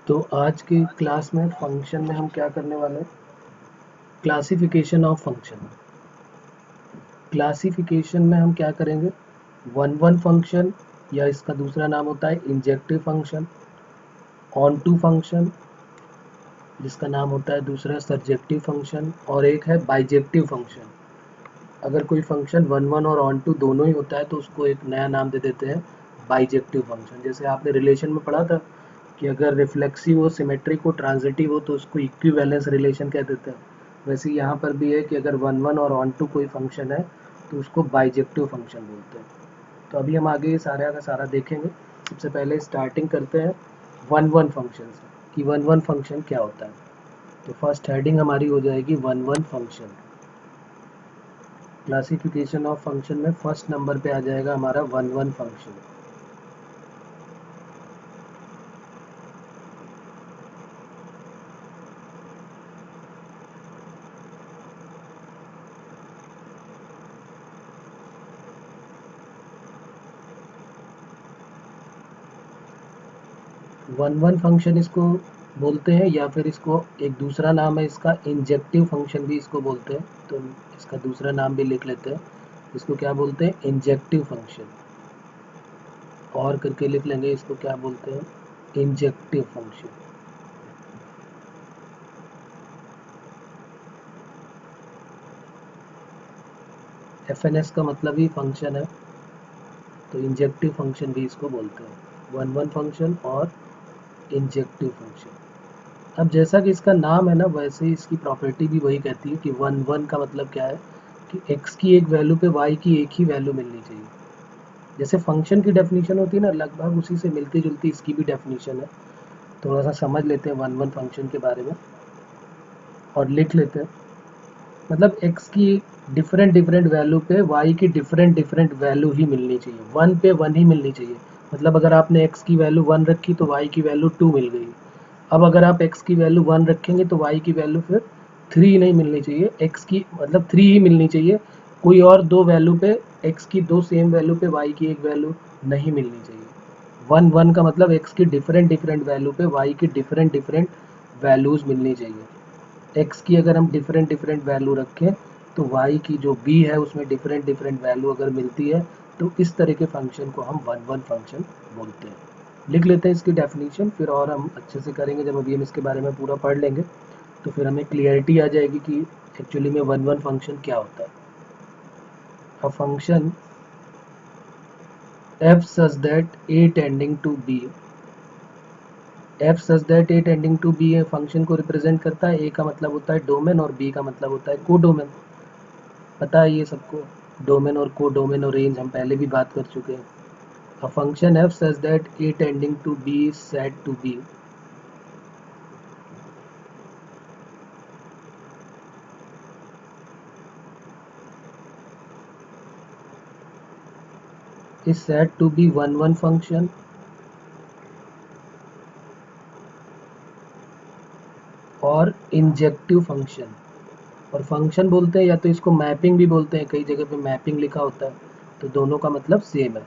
तो आज की क्लास में फंक्शन में हम क्या करने वाले हैं? Classification of function. क्लासिफिकेशन में हम क्या करेंगे? वन वन फंक्शन, या इसका दूसरा नाम होता है injective function, onto function जिसका नाम होता है दूसरा सर्जेक्टिव फंक्शन, और एक है बाइजेक्टिव फंक्शन। अगर कोई फंक्शन वन वन और ऑन टू दोनों ही होता है तो उसको एक नया नाम दे देते हैं बाइजेक्टिव फंक्शन। जैसे आपने रिलेशन में पढ़ा था कि अगर रिफ्लेक्सिव हो, सिमेट्रिक हो, ट्रांजिटिव हो तो उसको इक्विवेलेंस रिलेशन कह देते हैं। वैसे यहाँ पर भी है कि अगर वन वन और ऑन टू कोई फंक्शन है तो उसको बाइजेक्टिव फंक्शन बोलते हैं। तो अभी हम आगे सारा का सारा देखेंगे। सबसे पहले स्टार्टिंग करते हैं वन वन फंक्शन से कि वन वन फंक्शन क्या होता है। तो फर्स्ट हेडिंग हमारी हो जाएगी one one function. Classification of function में फर्स्ट नंबर पे आ जाएगा हमारा one one function. One one function इसको बोलते हैं, या फिर इसको एक दूसरा नाम है इसका इंजेक्टिव फंक्शन भी इसको बोलते हैं। तो इसका दूसरा नाम भी लिख लेते हैं, इसको क्या बोलते हैं? Injective function. और करके लिख लेंगे इसको क्या बोलते हैं? Injective function. F N S का मतलब ही फंक्शन है, तो इंजेक्टिव फंक्शन भी इसको बोलते हैं। वन वन फंक्शन और इंजेक्टिव फंक्शन। अब जैसा कि इसका नाम है ना, वैसे ही इसकी प्रॉपर्टी भी वही कहती है कि वन वन का मतलब क्या है कि x की एक वैल्यू पे y की एक ही वैल्यू मिलनी चाहिए। जैसे फंक्शन की डेफिनेशन होती है ना, लगभग उसी से मिलती जुलती इसकी भी डेफिनेशन है। थोड़ा सा समझ लेते हैं वन वन फंक्शन के बारे में और लिख लेते हैं। मतलब x की डिफरेंट डिफरेंट वैल्यू पे y की डिफरेंट डिफरेंट वैल्यू ही मिलनी चाहिए, वन पे वन ही मिलनी चाहिए। मतलब अगर आपने x की वैल्यू वन रखी तो y की वैल्यू टू मिल गई। अब अगर आप x की वैल्यू वन रखेंगे तो y की वैल्यू फिर थ्री नहीं मिलनी चाहिए, x की मतलब थ्री ही मिलनी चाहिए। कोई और दो वैल्यू पे x की दो सेम वैल्यू पे y की एक वैल्यू नहीं मिलनी चाहिए। वन वन का मतलब x की डिफरेंट डिफरेंट वैल्यू पे y की डिफरेंट डिफरेंट वैल्यूज मिलनी चाहिए। x की अगर हम डिफरेंट डिफरेंट वैल्यू रखें तो y की जो b है उसमें डिफरेंट डिफरेंट वैल्यू अगर मिलती है तो इस तरह के फंक्शन को हम वन वन फंक्शन बोलते हैं। लिख लेते हैं इसकी डेफिनेशन, फिर और हम अच्छे से करेंगे जब अभी हम इसके बारे में पूरा पढ़ लेंगे तो फिर हमें क्लियरिटी आ जाएगी कि एक्चुअली में वन वन फंक्शन क्या होता है। A function f such that a tending to b, f such that a tending to b function को रिप्रेजेंट करता है। a का मतलब होता है डोमेन और b का मतलब होता है को डोमेन। पता है ये सबको, डोमेन और को डोमेन और रेंज हम पहले भी बात कर चुके हैं। A function f such that a tending to b is said to be, is said to be one one function और इंजेक्टिव फंक्शन। और फंक्शन बोलते हैं या तो इसको मैपिंग भी बोलते हैं, कई जगह पे मैपिंग लिखा होता है, तो दोनों का मतलब सेम है।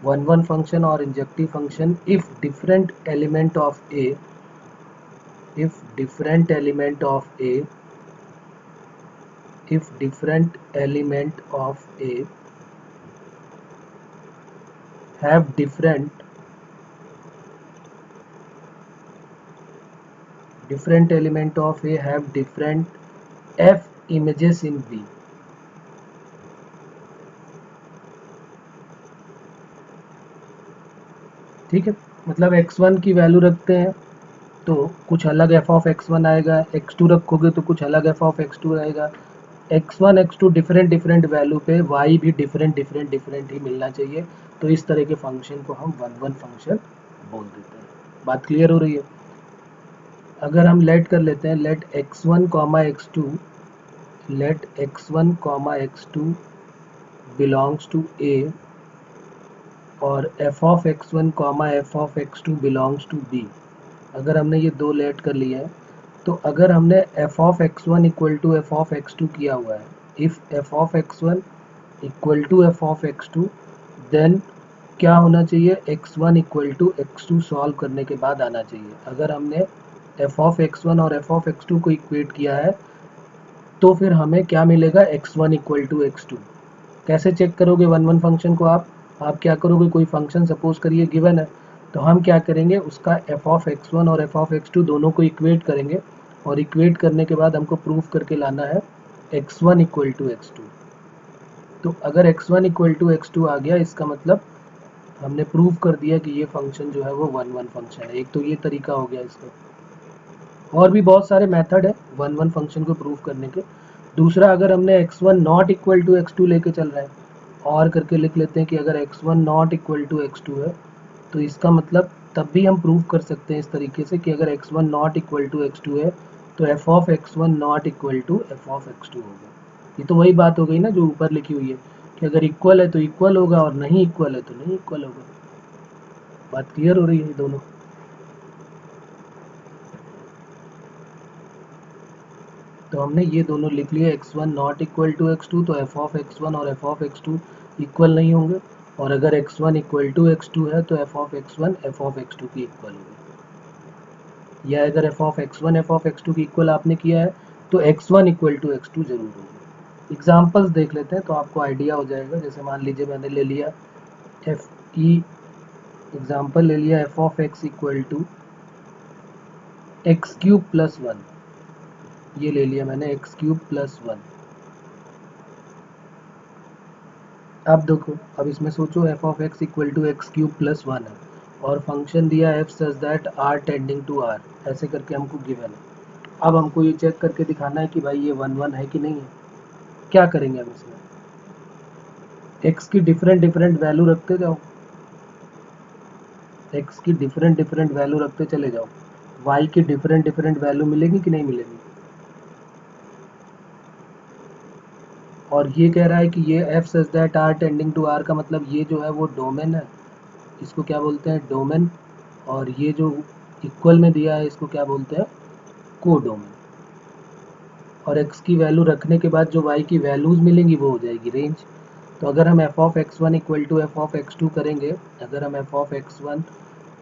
वन वन फंक्शन और injective function if different element of A, if different element of a, if different element of a have different element of a have different f images in b। ठीक है, मतलब x1 की value रखते हैं तो कुछ अलग f ऑफ x1 आएगा, x2 रखोगे तो कुछ अलग f ऑफ x2 आएगा। x1 x2 different different value पे y भी डिफरेंट डिफरेंट डिफरेंट ही मिलना चाहिए। तो इस तरह के फंक्शन को हम वन वन फंक्शन बोल देते हैं। बात क्लियर हो रही है? अगर हम लेट कर लेते हैं, let x1 comma x2, let x1 comma x2 belongs to a और f of x1 comma f of x2 belongs to b। अगर हमने ये दो लेट कर लिया है तो अगर हमने f of x1 equal to f of x2 किया हुआ है, if f of x1 equal to f of x2 then क्या होना चाहिए, x1 equal to x2 solve करने के बाद आना चाहिए। अगर हमने f ऑफ x1 और f ऑफ x2 को इक्वेट किया है तो फिर हमें क्या मिलेगा, x1 इक्वल टू x2। कैसे चेक करोगे वन वन फंक्शन को आप क्या करोगे, कोई फंक्शन सपोज करिए गिवन है, तो हम क्या करेंगे उसका f ऑफ x1 और f ऑफ x2 दोनों को इक्वेट करेंगे और इक्वेट करने के बाद हमको प्रूफ करके लाना है x1 इक्वल टू x2। तो अगर x1 इक्वल टू x2 आ गया, इसका मतलब हमने प्रूव कर दिया कि ये फंक्शन जो है वो वन वन फंक्शन है। एक तो ये तरीका हो गया इसका, और भी बहुत सारे मेथड है वन वन फंक्शन को प्रूव करने के। दूसरा, अगर हमने x1 not equal to x2 लेके चल रहे हैं, और करके लिख लेते हैं कि अगर x1 not equal to x2 है तो इसका मतलब तब भी हम प्रूव कर सकते हैं इस तरीके से कि अगर x1 not equal to x2 है तो f of x1 not equal to f of x2 होगा। ये तो वही बात हो गई ना जो ऊपर लिखी हुई है कि अगर इक्वल है तो इक्वल होगा और नहीं इक्वल है तो नहीं इक्वल होगा। बात क्लियर हो रही है दोनों। तो हमने ये दोनों लिख लिए, x1 not equal to x2 तो f ऑफ x1 और f ऑफ x2 इक्वल नहीं होंगे, और अगर x1 इक्वल टू x2 है तो f of x1 f of x2 की इक्वल होगी। या अगर f of x1 f of x2 की इक्वल आपने किया है तो x1 इक्वल टू x2 जरूर होगी। एग्जाम्पल्स देख लेते हैं तो आपको आइडिया हो जाएगा। जैसे मान लीजिए मैंने ले लिया एफ ई एग्जाम्पल ले लिया f of x equal to x cube plus one. ये ले लिया मैंने एक्स क्यूब प्लस वन। अब देखो, अब इसमें सोचो f of x equal to x cube plus one है और फंक्शन दिया f such that r tending to r, ऐसे करके हमको गिवन है। अब हमको ये चेक करके दिखाना है कि भाई ये वन वन है कि नहीं है। क्या करेंगे हम इसमें, x की डिफरेंट डिफरेंट वैल्यू रखते जाओ, x की डिफरेंट डिफरेंट वैल्यू रखते चले जाओ, y की डिफरेंट डिफरेंट वैल्यू मिलेगी कि नहीं मिलेगी। और ये कह रहा है कि ये f such that r tending to r का मतलब ये जो है वो डोमेन है, इसको क्या बोलते हैं, डोमेन। और ये जो इक्वल में दिया है इसको क्या बोलते हैं, कोडोमेन। और x की वैल्यू रखने के बाद जो y की वैल्यूज मिलेंगी वो हो जाएगी रेंज। तो अगर हम f of x1 equal to f of x2 करेंगे, अगर हम f ऑफ x1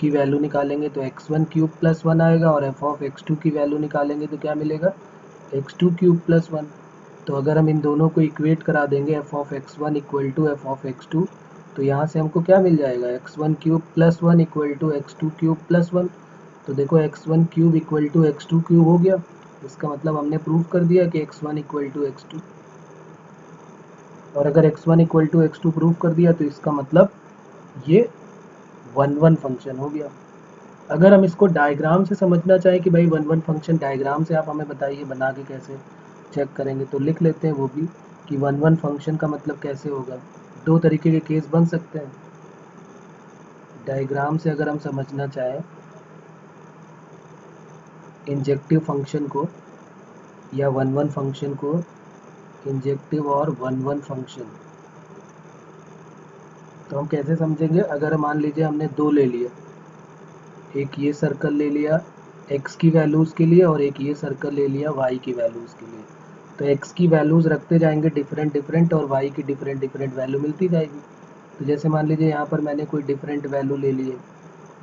की वैल्यू निकालेंगे तो x1 क्यूब प्लस वन आएगा, और f ऑफ x2 की वैल्यू निकालेंगे तो क्या मिलेगा, x2 क्यूब प्लस वन। तो अगर हम इन दोनों को इक्वेट करा देंगे f of x1 equal to f of x2, तो यहाँ से हमको क्या मिल जाएगा, x1 cube plus one equal to x2 cube plus one. तो देखो x1 cube equal to x2 cube हो गया। इसका मतलब हमने प्रूव कर दिया कि x1 इक्वल टू x2। और अगर x1 equal to x2 prove कर दिया तो इसका मतलब ये वन वन फंक्शन हो गया। अगर हम इसको डायग्राम से समझना चाहें कि भाई वन वन फंक्शन डायग्राम से आप हमें बताइए बना के कैसे चेक करेंगे, तो लिख लेते हैं वो भी कि वन वन फंक्शन का मतलब कैसे होगा। दो तरीके के केस बन सकते हैं डायग्राम से। अगर हम समझना चाहें इंजेक्टिव फंक्शन को या वन वन फंक्शन को, इंजेक्टिव और वन वन फंक्शन, तो हम कैसे समझेंगे। अगर मान लीजिए हमने दो ले लिए, एक ये सर्कल ले लिया x की वैल्यूज़ के लिए और एक ये सर्कल ले लिया y की वैल्यूज़ के लिए, तो x की वैल्यूज़ रखते जाएंगे डिफरेंट डिफरेंट और y की डिफरेंट डिफरेंट वैल्यू मिलती जाएगी। तो जैसे मान लीजिए यहाँ पर मैंने कोई डिफरेंट वैल्यू ले लिए,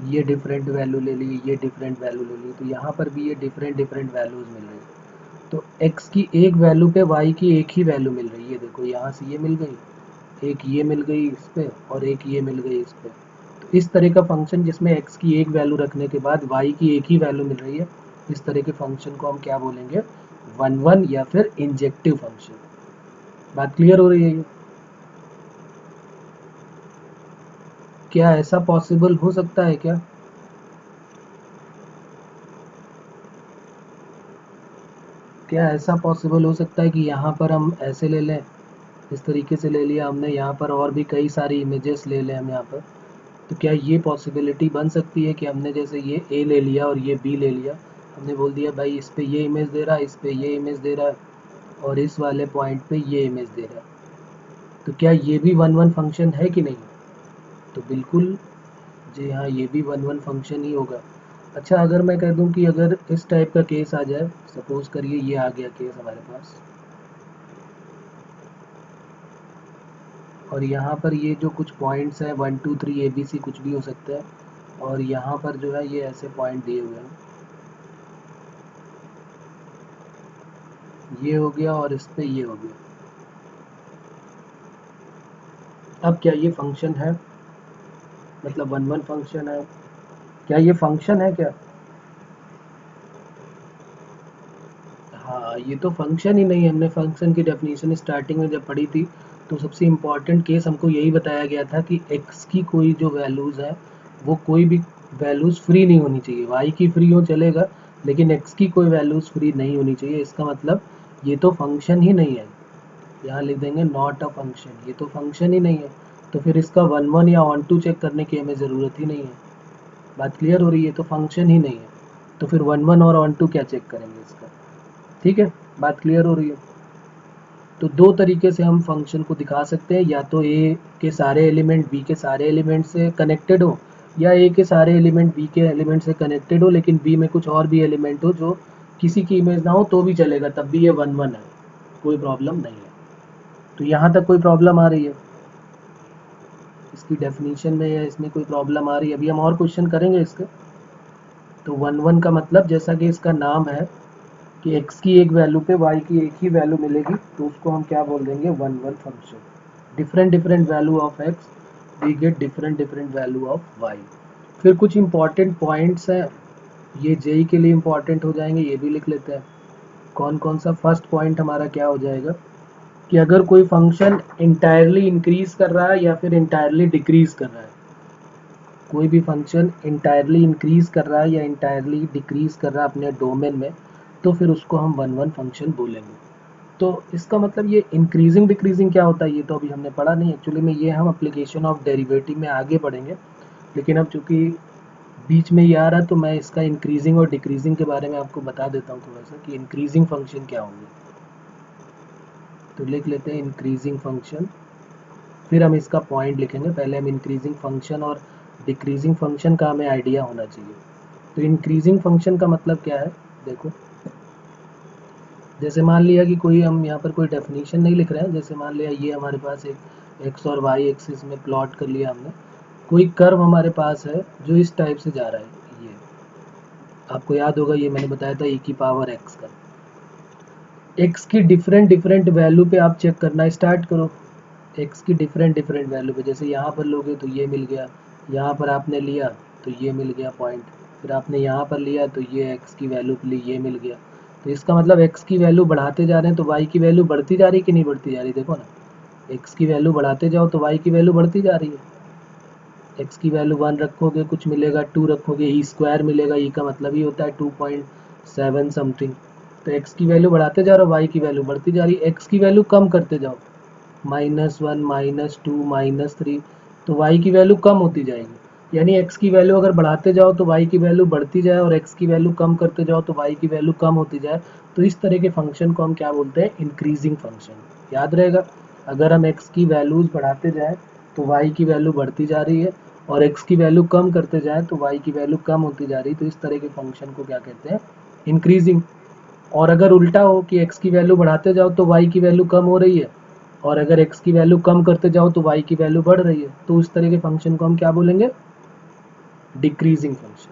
ये डिफरेंट वैल्यू ले ली, ये डिफरेंट वैल्यू ले ली, तो यहाँ पर भी ये डिफरेंट डिफरेंट वैल्यूज़ मिल रही है। तो x की एक वैल्यू पे y की एक ही वैल्यू मिल रही है। देखो यहाँ से ये मिल गई, एक ये मिल गई इस पे और एक ये मिल गई इस पे। तो इस तरह का फंक्शन जिसमें x की एक वैल्यू रखने के बाद y की एक ही वैल्यू मिल रही है, इस तरह के फंक्शन को हम क्या बोलेंगे, वन वन या फिर इंजेक्टिव फंक्शन। बात क्लियर हो रही है ये। क्या ऐसा पॉसिबल हो सकता है क्या, क्या ऐसा पॉसिबल हो सकता है कि यहाँ पर हम ऐसे ले लें, इस तरीके से ले लिया हमने, यहाँ पर और भी कई सारी इमेजेस ले लें हम यहाँ पर। तो क्या ये पॉसिबिलिटी बन सकती है कि हमने जैसे ये ए ले लिया और ये बी ले लिया, हमने बोल दिया भाई इस पे ये इमेज दे रहा है, इस पे ये इमेज दे रहा है और इस वाले पॉइंट पे ये इमेज दे रहा है, तो क्या ये भी वन वन फंक्शन है कि नहीं। तो बिल्कुल जी हाँ, ये भी वन वन फंक्शन ही होगा। अच्छा, अगर मैं कह दूं कि अगर इस टाइप का केस आ जाए, सपोज करिए ये आ गया केस हमारे पास, और यहाँ पर ये जो कुछ पॉइंट्स हैं 1 2 3 ABC कुछ भी हो सकता है, और यहाँ पर जो है ये ऐसे पॉइंट दिए हुए हैं, ये हो गया और इस पे ये हो गया। अब क्या ये फंक्शन है, मतलब 1 1 फंक्शन है, क्या ये फंक्शन है क्या? हाँ, ये तो फंक्शन ही नहीं है। हमने फंक्शन की डेफिनेशन स्टार्टिंग में जब पढ़ी थी तो सबसे इम्पॉर्टेंट केस हमको यही बताया गया था कि x की कोई जो वैल्यूज़ है वो कोई भी वैल्यूज़ फ्री नहीं होनी चाहिए। y की फ्री हो चलेगा, लेकिन x की कोई वैल्यूज़ फ्री नहीं होनी चाहिए। इसका मतलब ये तो फंक्शन ही नहीं है। यहाँ लिख देंगे नॉट अ फंक्शन, ये तो फंक्शन ही नहीं है। तो फिर इसका 1 1 या ऑन टू चेक करने की हमें ज़रूरत ही नहीं है। बात क्लियर हो रही है? तो फंक्शन ही नहीं है, तो फिर 1 1 और ऑन टू क्या चेक करेंगे इसका? ठीक है, बात क्लियर हो रही है? तो दो तरीके से हम फंक्शन को दिखा सकते हैं, या तो ए के सारे एलिमेंट बी के सारे एलिमेंट से कनेक्टेड हो, या ए के सारे एलिमेंट बी के एलिमेंट से कनेक्टेड हो लेकिन बी में कुछ और भी एलिमेंट हो जो किसी की इमेज ना हो तो भी चलेगा, तब भी ये 1 1 है, कोई प्रॉब्लम नहीं है। तो यहाँ तक कोई प्रॉब्लम आ रही है इसकी डेफिनेशन में, या इसमें कोई प्रॉब्लम आ रही है? अभी हम और क्वेश्चन करेंगे इसके। तो 1 1 का मतलब जैसा कि इसका नाम है कि x की एक वैल्यू पे y की एक ही वैल्यू मिलेगी, तो उसको हम क्या बोल देंगे? 1 1 function. Different different value of x we get different different value of y। फिर कुछ इंपॉर्टेंट पॉइंट्स हैं, ये जेई के लिए इंपॉर्टेंट हो जाएंगे, ये भी लिख लेते हैं। कौन कौन सा? फर्स्ट पॉइंट हमारा क्या हो जाएगा कि अगर कोई फंक्शन इंटायरली इंक्रीज कर रहा है या फिर इंटायरली डिक्रीज कर रहा है, कोई भी फंक्शन इंटायरली इंक्रीज कर रहा है या इंटायरली डिक्रीज कर रहा है अपने डोमेन में, तो फिर उसको हम 1 1 फंक्शन बोलेंगे। तो इसका मतलब ये इंक्रीजिंग डिक्रीजिंग क्या होता है ये तो अभी हमने पढ़ा नहीं एक्चुअली में, ये हम एप्लीकेशन ऑफ डेरिवेटिव में आगे पढ़ेंगे। लेकिन अब चूंकि बीच में ये आ रहा है तो मैं इसका इंक्रीजिंग और डिक्रीजिंग के बारे में आपको बता देता हूँ थोड़ा सा कि इंक्रीजिंग फंक्शन क्या होंगे। तो लिख लेते हैं इंक्रीजिंग फंक्शन, फिर हम इसका पॉइंट लिखेंगे। पहले हम इंक्रीजिंग फंक्शन और डिक्रीजिंग फंक्शन का हमें आइडिया होना चाहिए। तो इंक्रीजिंग फंक्शन का मतलब क्या है, देखो जैसे मान लिया कि कोई, हम यहाँ पर कोई डेफिनेशन नहीं लिख रहे हैं, जैसे मान लिया ये हमारे पास एक एक्स और वाई एक्सिस में प्लॉट कर लिया हमने, कोई कर्व हमारे पास है जो इस टाइप से जा रहा है। ये आपको याद होगा, ये मैंने बताया था e की पावर x का। x की डिफरेंट डिफरेंट वैल्यू पे आप चेक करना स्टार्ट करो। x की डिफरेंट डिफरेंट वैल्यू पे, जैसे यहाँ पर लोगे तो ये मिल गया, यहाँ पर आपने लिया तो ये मिल गया पॉइंट, फिर आपने यहाँ पर लिया तो ये x की वैल्यू के लिए ये मिल गया। तो इसका मतलब x की वैल्यू बढ़ाते जा रहे हैं तो y की वैल्यू बढ़ती जा रही कि नहीं बढ़ती जा रही? देखो ना, x की वैल्यू बढ़ाते जाओ तो y की वैल्यू बढ़ती जा रही है। x की वैल्यू 1 रखोगे कुछ मिलेगा, 2 रखोगे ई स्क्वायर मिलेगा, ई का मतलब ही होता है 2.7 समथिंग। तो x की वैल्यू बढ़ाते जा रहे हो, y की वैल्यू बढ़ती जा रही है। x की वैल्यू कम करते जाओ, -1 -2 -3, तो y की वैल्यू कम होती जाएगी। यानी x की वैल्यू अगर बढ़ाते जाओ तो y की वैल्यू बढ़ती जाए, और x की वैल्यू कम करते जाओ तो y की वैल्यू कम होती जाए। तो इस तरह के फंक्शन को हम क्या बोलते हैं? Increasing function. याद रहेगा, अगर हम x की वैल्यूज बढ़ाते जाए तो y की वैल्यू बढ़ती जा रही है, और x की वैल्यू कम करते जाए तो y की वैल्यू कम होती जा रही है। तो इस तरह के फंक्शन को क्या कहते हैं? इंक्रीजिंग। और अगर उल्टा हो कि x की वैल्यू बढ़ाते जाओ तो y की वैल्यू कम हो रही है, और अगर x की वैल्यू कम करते जाओ तो y की वैल्यू बढ़ रही है, तो उस तरह के फंक्शन को हम क्या बोलेंगे? Decreasing function.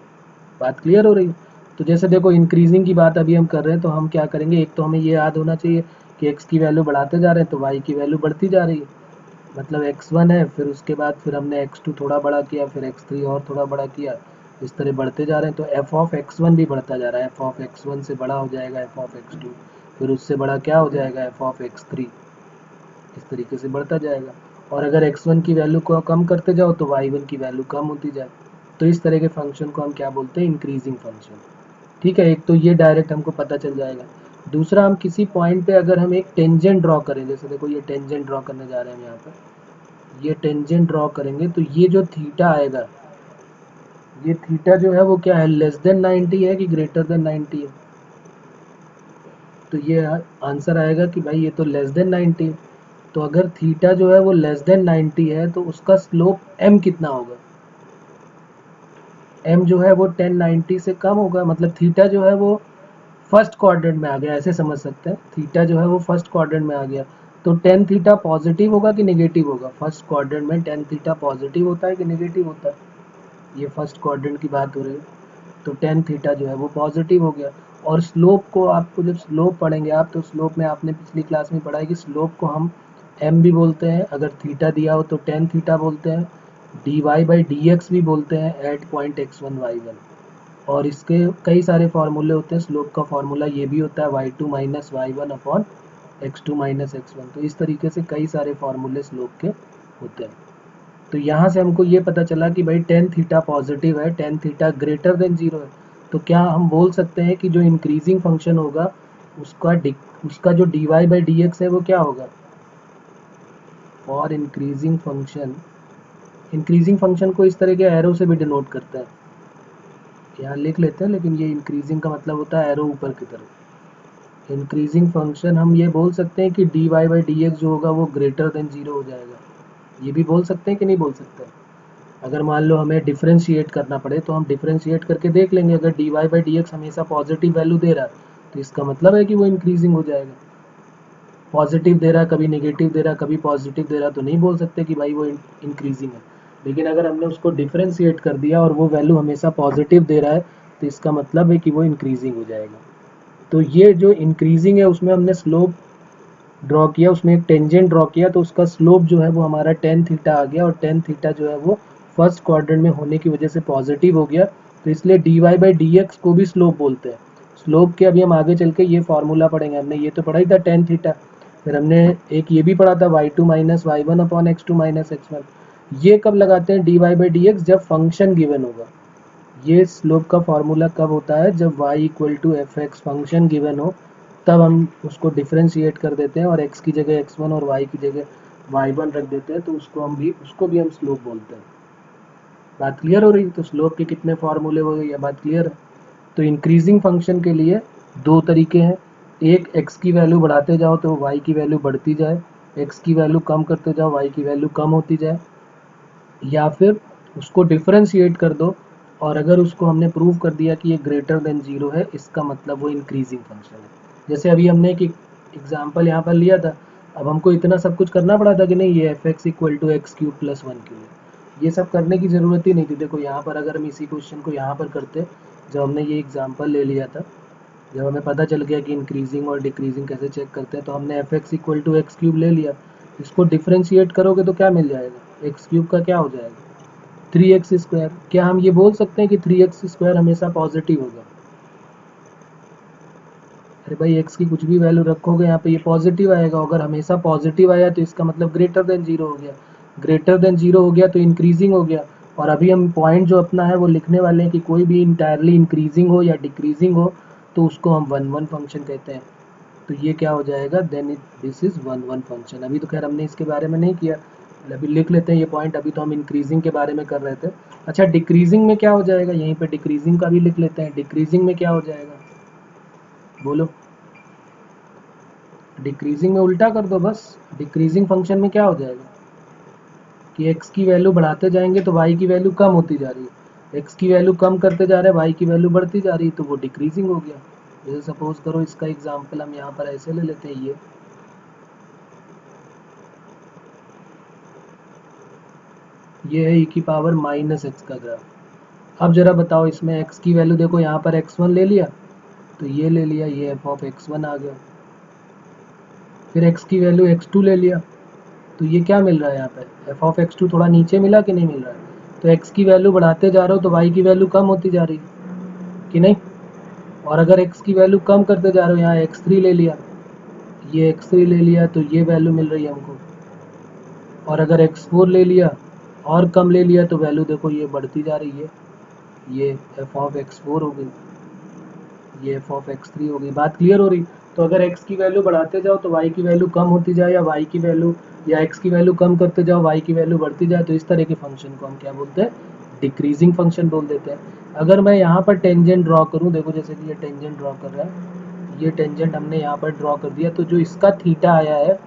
बात क्लियर हो रही है? तो जैसे देखो, इंक्रीजिंग की बात अभी हम कर रहे हैं, तो हम क्या करेंगे, एक तो हमें ये याद होना चाहिए कि x की वैल्यू बढ़ाते जा रहे हैं तो y की वैल्यू बढ़ती जा रही है, मतलब x1 है, फिर उसके बाद फिर हमने x2 थोड़ा बड़ा किया, फिर x3 और थोड़ा बड़ा किया, इस तरह बढ़ते जा रहे हैं। तो f ऑफ x1 भी बढ़ता जा रहा है, f ऑफ x1 से बड़ा हो जाएगा f ऑफ x2, फिर उससे बड़ा क्या हो जाएगा? f of x3। इस तरीके से बढ़ता जाएगा। और अगर x1 की वैल्यू को कम करते जाओ तो y1 की वैल्यू कम होती जाए। तो इस तरह के फंक्शन को हम क्या बोलते हैं? Increasing function. ठीक है, एक तो ये डायरेक्ट हमको पता चल जाएगा। दूसरा, हम किसी पॉइंट पे अगर हम एक टेंजेंट ड्रॉ करें, जैसे देखो ये टेंजेंट ड्रॉ करने जा रहे हैं हम यहाँ पर, ये टेंजेंट ड्रॉ करेंगे तो ये जो थीटा आएगा, ये थीटा जो है वो क्या है? लेस देन 90 है कि ग्रेटर देन 90 है? तो ये आंसर आएगा कि भाई ये तो लेस देन 90 है। तो अगर थीटा जो है वो लेस देन 90 है तो उसका स्लोप m कितना होगा? m जो है वो 1090 से कम होगा, मतलब थीटा जो है वो फर्स्ट क्वाड्रेंट में आ गया, ऐसे समझ सकते हैं। थीटा जो है वो फर्स्ट क्वाड्रेंट में आ गया, तो टेन थीटा पॉजिटिव होगा कि नेगेटिव होगा? फर्स्ट क्वाड्रेंट में टेन थीटा पॉजिटिव होता है कि नेगेटिव होता है? ये फर्स्ट क्वाड्रेंट की बात हो रही है, तो टेन थीटा जो है वो पॉजिटिव हो गया। और स्लोप को आपको जब स्लोप पढ़ेंगे आप, तो स्लोप में आपने पिछली क्लास में पढ़ा है कि स्लोप को हम एम भी बोलते हैं, अगर थीटा दिया हो तो टेन थीटा बोलते हैं, d y by d x भी बोलते हैं at point x one y one. और इसके कई सारे फार्मूले होते हैं। स्लोप का फार्मूला ये भी होता है y two minus y one upon x two minus x one. तो इस तरीके से कई सारे फार्मूले स्लोप के होते हैं। तो यहाँ से हमको ये पता चला कि भाई टेन थीटा पॉजिटिव है, tan theta greater than zero है। तो क्या हम बोल सकते हैं कि जो इंक्रीजिंग फंक्शन होगा उसका जो d y by d x है वो क्या होगा? और इंक्रीजिंग फंक्शन को इस तरह के एरो से भी डिनोट करता है, यहाँ लिख लेते हैं, लेकिन ये इंक्रीजिंग का मतलब होता है एरो ऊपर की तरफ। इंक्रीजिंग फंक्शन हम ये बोल सकते हैं कि d y by d x जो होगा वो ग्रेटर देन जीरो हो जाएगा। ये भी बोल सकते हैं कि नहीं बोल सकते? अगर मान लो हमें डिफ्रेंशिएट करना पड़े तो हम डिफ्रेंशिएट करके देख लेंगे। अगर d y by d x हमेशा पॉजिटिव वैल्यू दे रहा है तो इसका मतलब है कि वो इंक्रीजिंग हो जाएगा। पॉजिटिव दे रहा है, कभी नेगेटिव दे रहा है, कभी पॉजिटिव दे रहा है, तो नहीं बोल सकते कि भाई वो इंक्रीजिंग है। लेकिन अगर हमने उसको डिफ्रेंशिएट कर दिया और वो वैल्यू हमेशा पॉजिटिव दे रहा है तो इसका मतलब है कि वो इंक्रीजिंग हो जाएगा। तो ये जो इंक्रीजिंग है उसमें हमने स्लोप ड्रॉ किया, उसमें एक टेंजेंट ड्रॉ किया, तो उसका स्लोप जो है वो हमारा टेन थीटा आ गया। और टेन थीटा जो है वो फर्स्ट क्वाड्रेंट में होने की वजह से पॉजिटिव हो गया, तो इसलिए d y by d x को भी स्लोप बोलते हैं। स्लोप के अभी हम आगे चल के ये फॉर्मूला पढ़ेंगे। हमने ये तो पढ़ा ही था टेन थीटा, फिर हमने एक ये भी पढ़ा था y two minus y one upon x two minus x one. ये कब लगाते हैं d y by d x? जब फंक्शन गिवन होगा। ये स्लोप का फॉर्मूला कब होता है? जब y equal to f x function given हो, तब हम उसको डिफ्रेंशिएट कर देते हैं और x की जगह x1 और y की जगह y1 रख देते हैं, तो उसको भी हम स्लोप बोलते हैं। बात क्लियर हो रही है? तो स्लोप के कितने फार्मूले हो गए, ये बात क्लियर है? तो इंक्रीजिंग फंक्शन के लिए दो तरीके हैं। एक, x की वैल्यू बढ़ाते जाओ तो y की वैल्यू बढ़ती जाए, x की वैल्यू कम करते जाओ y की वैल्यू कम होती जाए, या फिर उसको डिफरेंशिएट कर दो और अगर उसको हमने प्रूव कर दिया कि ये ग्रेटर देन जीरो है, इसका मतलब वो इंक्रीजिंग फंक्शन है। जैसे अभी हमने एक एग्जाम्पल यहाँ पर लिया था, अब हमको इतना सब कुछ करना पड़ा था कि नहीं, ये f x equal to x cube plus one cube, ये सब करने की ज़रूरत ही नहीं थी। देखो यहाँ पर अगर हम इसी क्वेश्चन को यहाँ पर करते, जब हमने ये एग्जाम्पल ले लिया था, जब हमें पता चल गया कि इंक्रीजिंग और डिक्रीजिंग कैसे चेक करते हैं, तो हमने f x equal to x cube ले लिया। इसको डिफ्रेंशिएट करोगे तो क्या मिल जाएगा? एक्स क्यूब का क्या हो जाएगा? Three x square. क्या हम ये बोल सकते हैं कि थ्री एक्स स्क्वायर हमेशा पॉजिटिव होगा? अरे भाई एक्स की कुछ भी वैल्यू रखोगे यहाँ पे ये पॉजिटिव आएगा। अगर हमेशा पॉजिटिव आया तो इसका मतलब ग्रेटर देन जीरो हो गया। ग्रेटर देन जीरो हो गया तो इंक्रीजिंग हो गया। और अभी हम पॉइंट जो अपना है वो लिखने वाले हैं कि कोई भी इंटायरली इंक्रीजिंग हो या डिक्रीजिंग हो तो उसको हम वन वन फंक्शन कहते हैं। तो ये क्या हो जाएगा? Then this is one one function. अभी तो खैर हमने इसके बारे में नहीं किया, अभी लिख लेते हैं ये पॉइंट। अभी तो हम इंक्रीजिंग के बारे में कर रहे थे। अच्छा, डिक्रीजिंग में क्या हो जाएगा? यहीं पे डिक्रीजिंग का भी लिख लेते हैं। डिक्रीजिंग में क्या हो जाएगा बोलो? डिक्रीजिंग में उल्टा कर दो बस। डिक्रीजिंग फंक्शन में क्या हो जाएगा कि x की वैल्यू बढ़ाते जाएंगे तो y की वैल्यू कम होती जा रही है, x की वैल्यू कम करते जा रहे हैं, y की वैल्यू बढ़ती जा रही है, तो वो डिक्रीजिंग हो गया। जैसे सपोज करो इसका एग्जांपल हम यहाँ पर ऐसे ले लेते हैं, ये है e की पावर माइनस एक्स का ग्राफ। अब जरा बताओ इसमें x की वैल्यू देखो, यहाँ पर x1 ले लिया तो ये ले लिया, ये f ऑफ x1 आ गया। फिर x की वैल्यू x2 ले लिया तो ये क्या मिल रहा है यहाँ पे? f ऑफ x2 थोड़ा नीचे मिला कि नहीं मिल रहा है? तो x की वैल्यू बढ़ाते जा रहे हो तो y की वैल्यू कम होती जा रही है कि नहीं? और अगर x की वैल्यू कम करते जा रहे हो, यहाँ x3 ले लिया, ये x3 ले लिया तो ये वैल्यू मिल रही है हमको। और अगर x4 ले लिया और कम ले लिया तो वैल्यू देखो ये बढ़ती जा रही है, ये f ऑफ x4 हो गई, ये f ऑफ x3 हो गई। बात क्लियर हो रही? तो अगर x की वैल्यू बढ़ाते जाओ तो y की वैल्यू कम होती जाए, या y की वैल्यू या x की वैल्यू कम करते जाओ y की वैल्यू बढ़ती जाए, तो इस तरह के फंक्शन को हम क्या बोलते हैं? डिक्रीजिंग फंक्शन बोल देते हैं। अगर मैं यहाँ पर टेंजेंट ड्रॉ करूँ, देखो जैसे कि ये टेंजेंट ड्रॉ कर रहा है, ये टेंजेंट हमने यहाँ पर ड्रॉ कर दिया, तो जो इसका थीटा आया है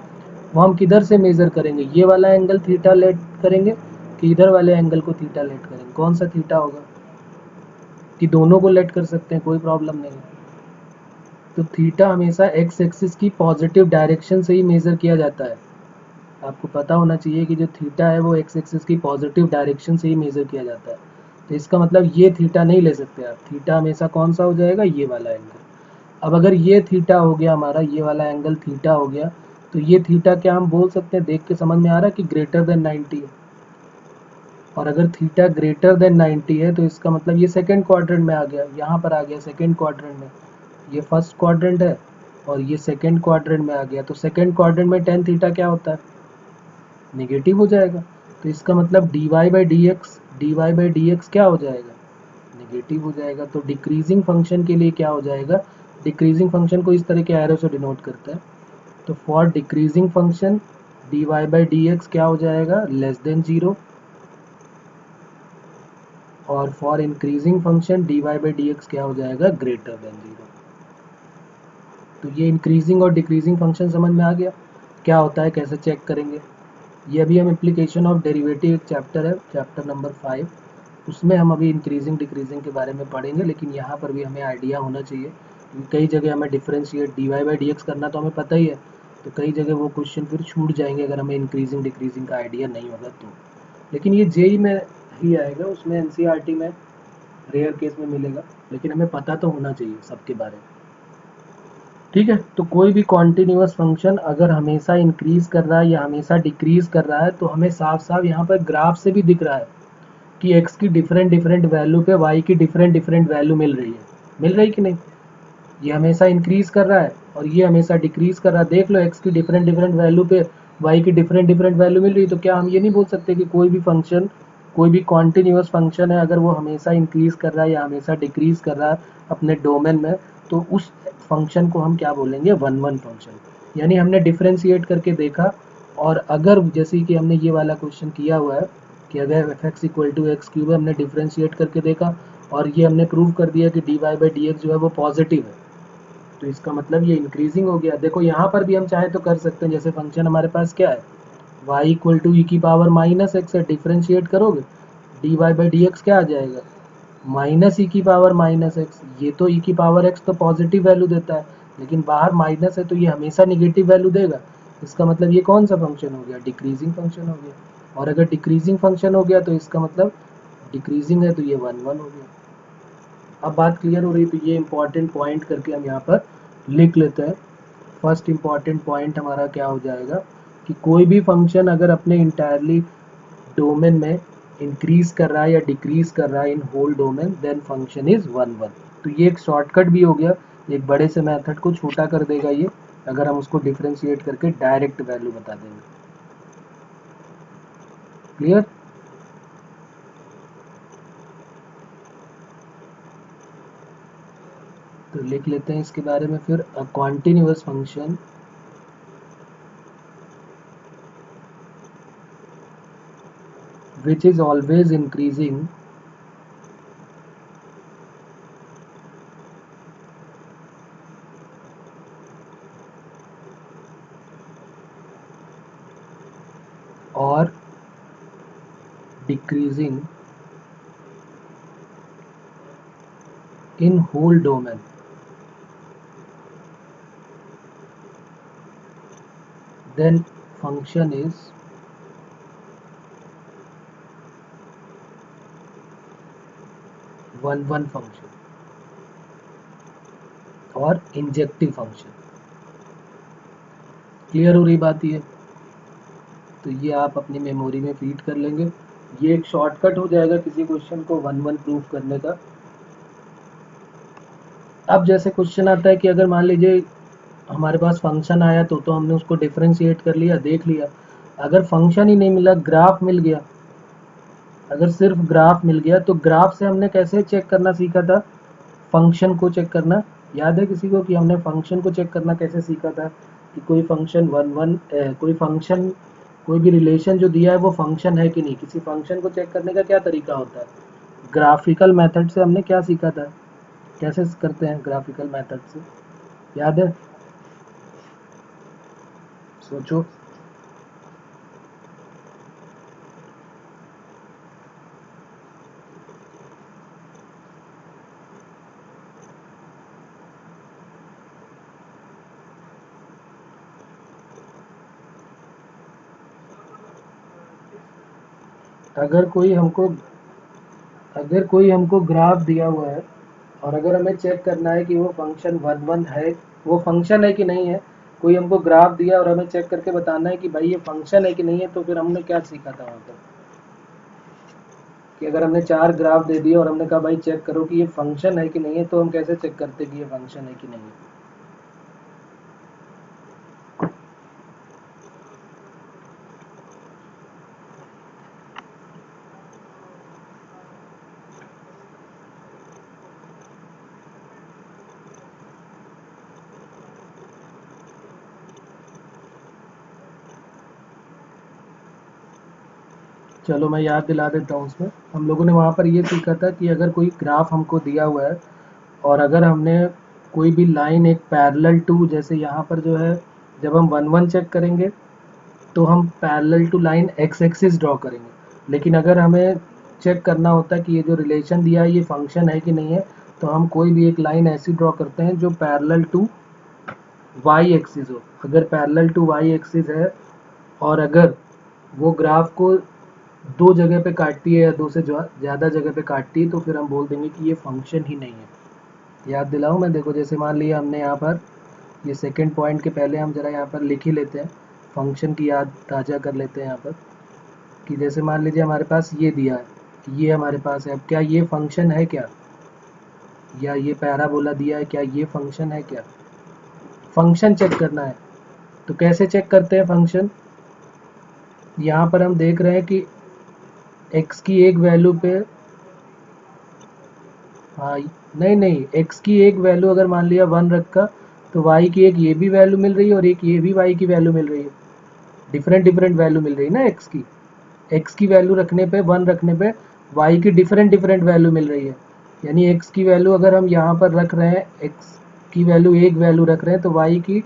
वो हम किधर से मेजर करेंगे? ये वाला एंगल थीटा लेट करेंगे कि इधर वाले एंगल को थीटा लेट करेंगे? कौन सा थीटा होगा? कि दोनों को लेट कर सकते हैं, कोई प्रॉब्लम नहीं है। तो थीटा हमेशा एक्स एक्सिस की पॉजिटिव डायरेक्शन से ही मेज़र किया जाता है। आपको पता होना चाहिए कि जो थीटा है वो एक्स एक्सिस की पॉजिटिव डायरेक्शन से ही मेज़र किया जाता है। तो इसका मतलब ये थीटा नहीं ले सकते आप, थीटा हमेशा कौन सा हो जाएगा, ये वाला एंगल। अब अगर ये थीटा हो गया हमारा, ये वाला एंगल थीटा हो गया, तो ये थीटा क्या हम बोल सकते हैं, देख के समझ में आ रहा है कि ग्रेटर देन 90 है। और अगर थीटा ग्रेटर देन 90 है तो इसका मतलब ये सेकंड क्वाड्रेंट में आ गया, यहाँ पर आ गया सेकंड क्वाड्रेंट में। ये फर्स्ट क्वाड्रेंट है और ये सेकंड क्वाड्रेंट में आ गया, तो सेकंड क्वाड्रेंट में टेन थीटा क्या होता है, नेगेटिव हो जाएगा। तो इसका मतलब dy बाई डी एक्स क्या हो जाएगा, नेगेटिव हो जाएगा। तो डिक्रीजिंग फंक्शन के लिए क्या हो जाएगा, डिक्रीजिंग फंक्शन को इस तरह के एरो से डिनोट करता है। तो for decreasing function dy by d x क्या हो जाएगा, लेस देन 0। और for increasing function dy by d x क्या हो जाएगा, ग्रेटर देन 0। तो ये इंक्रीजिंग और डिक्रीजिंग फंक्शन समझ में आ गया क्या होता है, कैसे चेक करेंगे। ये अभी हम एप्लीकेशन ऑफ डेरिवेटिव एक चैप्टर है, चैप्टर नंबर 5, उसमें हम अभी इंक्रीजिंग डिक्रीजिंग के बारे में पढ़ेंगे। लेकिन यहाँ पर भी हमें आइडिया होना चाहिए क्योंकि कई जगह हमें differentiate dy by d x करना तो हमें पता ही है, तो कई जगह वो क्वेश्चन फिर छूट जाएंगे अगर हमें इंक्रीजिंग डिक्रीजिंग का आइडिया नहीं होगा तो। लेकिन ये जेई में ही आएगा, उसमें एनसीईआरटी में रेयर केस में मिलेगा, लेकिन हमें पता तो होना चाहिए सबके बारे में। ठीक है, तो कोई भी कॉन्टिन्यूअस फंक्शन अगर हमेशा इंक्रीज कर रहा है या हमेशा डिक्रीज कर रहा है तो हमें साफ साफ यहाँ पर ग्राफ से भी दिख रहा है कि x की डिफरेंट डिफरेंट वैल्यू पे y की डिफरेंट डिफरेंट वैल्यू मिल रही है, मिल रही कि नहीं। ये हमेशा इंक्रीज कर रहा है और ये हमेशा डिक्रीज कर रहा है। देख लो x की डिफरेंट डिफरेंट वैल्यू पे y की डिफरेंट डिफरेंट वैल्यू मिल रही है, तो क्या हम ये नहीं बोल सकते कि कोई भी फंक्शन, कोई भी कॉन्टिन्यूअस फंक्शन है, अगर वो हमेशा इंक्रीज कर रहा है या हमेशा डिक्रीज कर रहा है अपने डोमेन में, तो उस फंक्शन को हम क्या बोलेंगे, वन वन फंक्शन। यानी हमने डिफ्रेंशिएट करके देखा, और अगर जैसे कि हमने ये वाला क्वेश्चन किया हुआ है कि अगर f x equal to x cube है, हमने डिफ्रेंशिएट करके देखा और ये हमने प्रूव कर दिया कि d y by d x जो है वो पॉजिटिव है, तो इसका मतलब ये इंक्रीजिंग हो गया। देखो यहाँ पर भी हम चाहे तो कर सकते हैं, जैसे फंक्शन हमारे पास क्या है, y इक्वल टू ई की पावर माइनस एक्स है, डिफ्रेंशिएट करोगे d y by d x क्या आ जाएगा, माइनस ई की पावर माइनस एक्स। ये तो ई की पावर एक्स तो पॉजिटिव वैल्यू देता है, लेकिन बाहर माइनस है तो ये हमेशा निगेटिव वैल्यू देगा। इसका मतलब ये कौन सा फंक्शन हो गया, डिक्रीजिंग फंक्शन हो गया। और अगर डिक्रीजिंग फंक्शन हो गया तो इसका मतलब डिक्रीजिंग है तो ये वन वन हो गया। अब बात क्लियर हो रही, तो ये इंपॉर्टेंट पॉइंट करके हम यहाँ पर लिख लेते हैं। फर्स्ट इंपॉर्टेंट पॉइंट हमारा क्या हो जाएगा कि कोई भी फंक्शन अगर अपने इंटायरली डोमेन में इंक्रीज कर रहा है या डिक्रीज कर रहा है in whole domain, then function is one one. तो ये एक शॉर्टकट भी हो गया, एक बड़े से मेथड को छोटा कर देगा ये, अगर हम उसको डिफ्रेंशिएट करके डायरेक्ट वैल्यू बता देंगे। क्लियर। तो लिख लेते हैं इसके बारे में फिर, a continuous function which is always increasing or decreasing in whole domain, then function is one one function और इंजेक्टिव फंक्शन। क्लियर हो रही बात ये, तो ये आप अपनी मेमोरी में फीड कर लेंगे। ये एक शॉर्टकट हो जाएगा किसी क्वेश्चन को वन वन प्रूफ करने का। अब जैसे क्वेश्चन आता है कि अगर मान लीजिए हमारे पास फंक्शन आया तो हमने उसको डिफ्रेंशिएट कर लिया, देख लिया, अगर फंक्शन ही नहीं मिला, ग्राफ मिल गया, अगर सिर्फ ग्राफ मिल गया, तो ग्राफ से हमने कैसे चेक करना सीखा था, फंक्शन को चेक करना। याद है किसी को कि हमने फंक्शन को चेक करना कैसे सीखा था, कि कोई फंक्शन वन वन, कोई फंक्शन, कोई भी रिलेशन जो दिया है वो फंक्शन है कि नहीं। किसी फंक्शन को चेक करने का क्या तरीका होता है, ग्राफिकल मेथड से हमने क्या सीखा था, कैसे करते हैं ग्राफिकल मेथड से, याद है, सोचो। अगर कोई हमको ग्राफ दिया हुआ है और अगर हमें चेक करना है कि वो फंक्शन वन वन है, वो फंक्शन है कि नहीं है, कोई हमको ग्राफ दिया और हमें चेक करके बताना है कि भाई ये फंक्शन है कि नहीं है, तो फिर हमने क्या सीखा था वहाँ पर कि अगर हमने 4 ग्राफ दे दिए और हमने कहा भाई चेक करो कि ये फंक्शन है कि नहीं है, तो हम कैसे चेक करते कि ये फंक्शन है कि नहीं है। चलो मैं याद दिला देता हूँ। उसमें हम लोगों ने वहाँ पर ये सीखा था कि अगर कोई ग्राफ हमको दिया हुआ है और अगर हमने कोई भी लाइन एक पैरेलल टू, जैसे यहाँ पर जो है जब हम वन वन चेक करेंगे तो हम parallel to line x axis draw करेंगे, लेकिन अगर हमें चेक करना होता है कि ये जो रिलेशन दिया है ये फंक्शन है कि नहीं है, तो हम कोई भी एक लाइन ऐसी ड्रॉ करते हैं जो पैरेलल टू वाई एक्सिस हो। अगर पैरेलल टू वाई एक्सिस है और अगर वो ग्राफ को दो जगह पे काटती है या दो से ज़्यादा जगह पे काटती है, तो फिर हम बोल देंगे कि ये फंक्शन ही नहीं है। याद दिलाऊं मैं? देखो जैसे मान लिया हमने यहाँ पर ये सेकंड पॉइंट के पहले हम जरा यहाँ पर लिख ही लेते हैं, फंक्शन की याद ताज़ा कर लेते हैं यहाँ पर कि जैसे मान लीजिए हमारे पास ये दिया है, ये हमारे पास है, अब क्या ये फंक्शन है क्या, या ये पैराबोला दिया है, क्या ये फंक्शन है क्या? फंक्शन चेक करना है तो कैसे चेक करते हैं फंक्शन? यहाँ पर हम देख रहे हैं कि x की एक वैल्यू पे, हाँ नहीं नहीं, x की एक वैल्यू अगर मान लिया वन रखा तो y की एक ये भी वैल्यू मिल रही है और एक ये भी y की वैल्यू मिल रही है, डिफरेंट डिफरेंट वैल्यू मिल रही है ना x की वैल्यू रखने पे, वन रखने पे y की डिफरेंट डिफरेंट वैल्यू मिल रही है। यानी x की वैल्यू अगर हम यहाँ पर रख रहे हैं, x की वैल्यू एक वैल्यू रख रहे हैं तो y की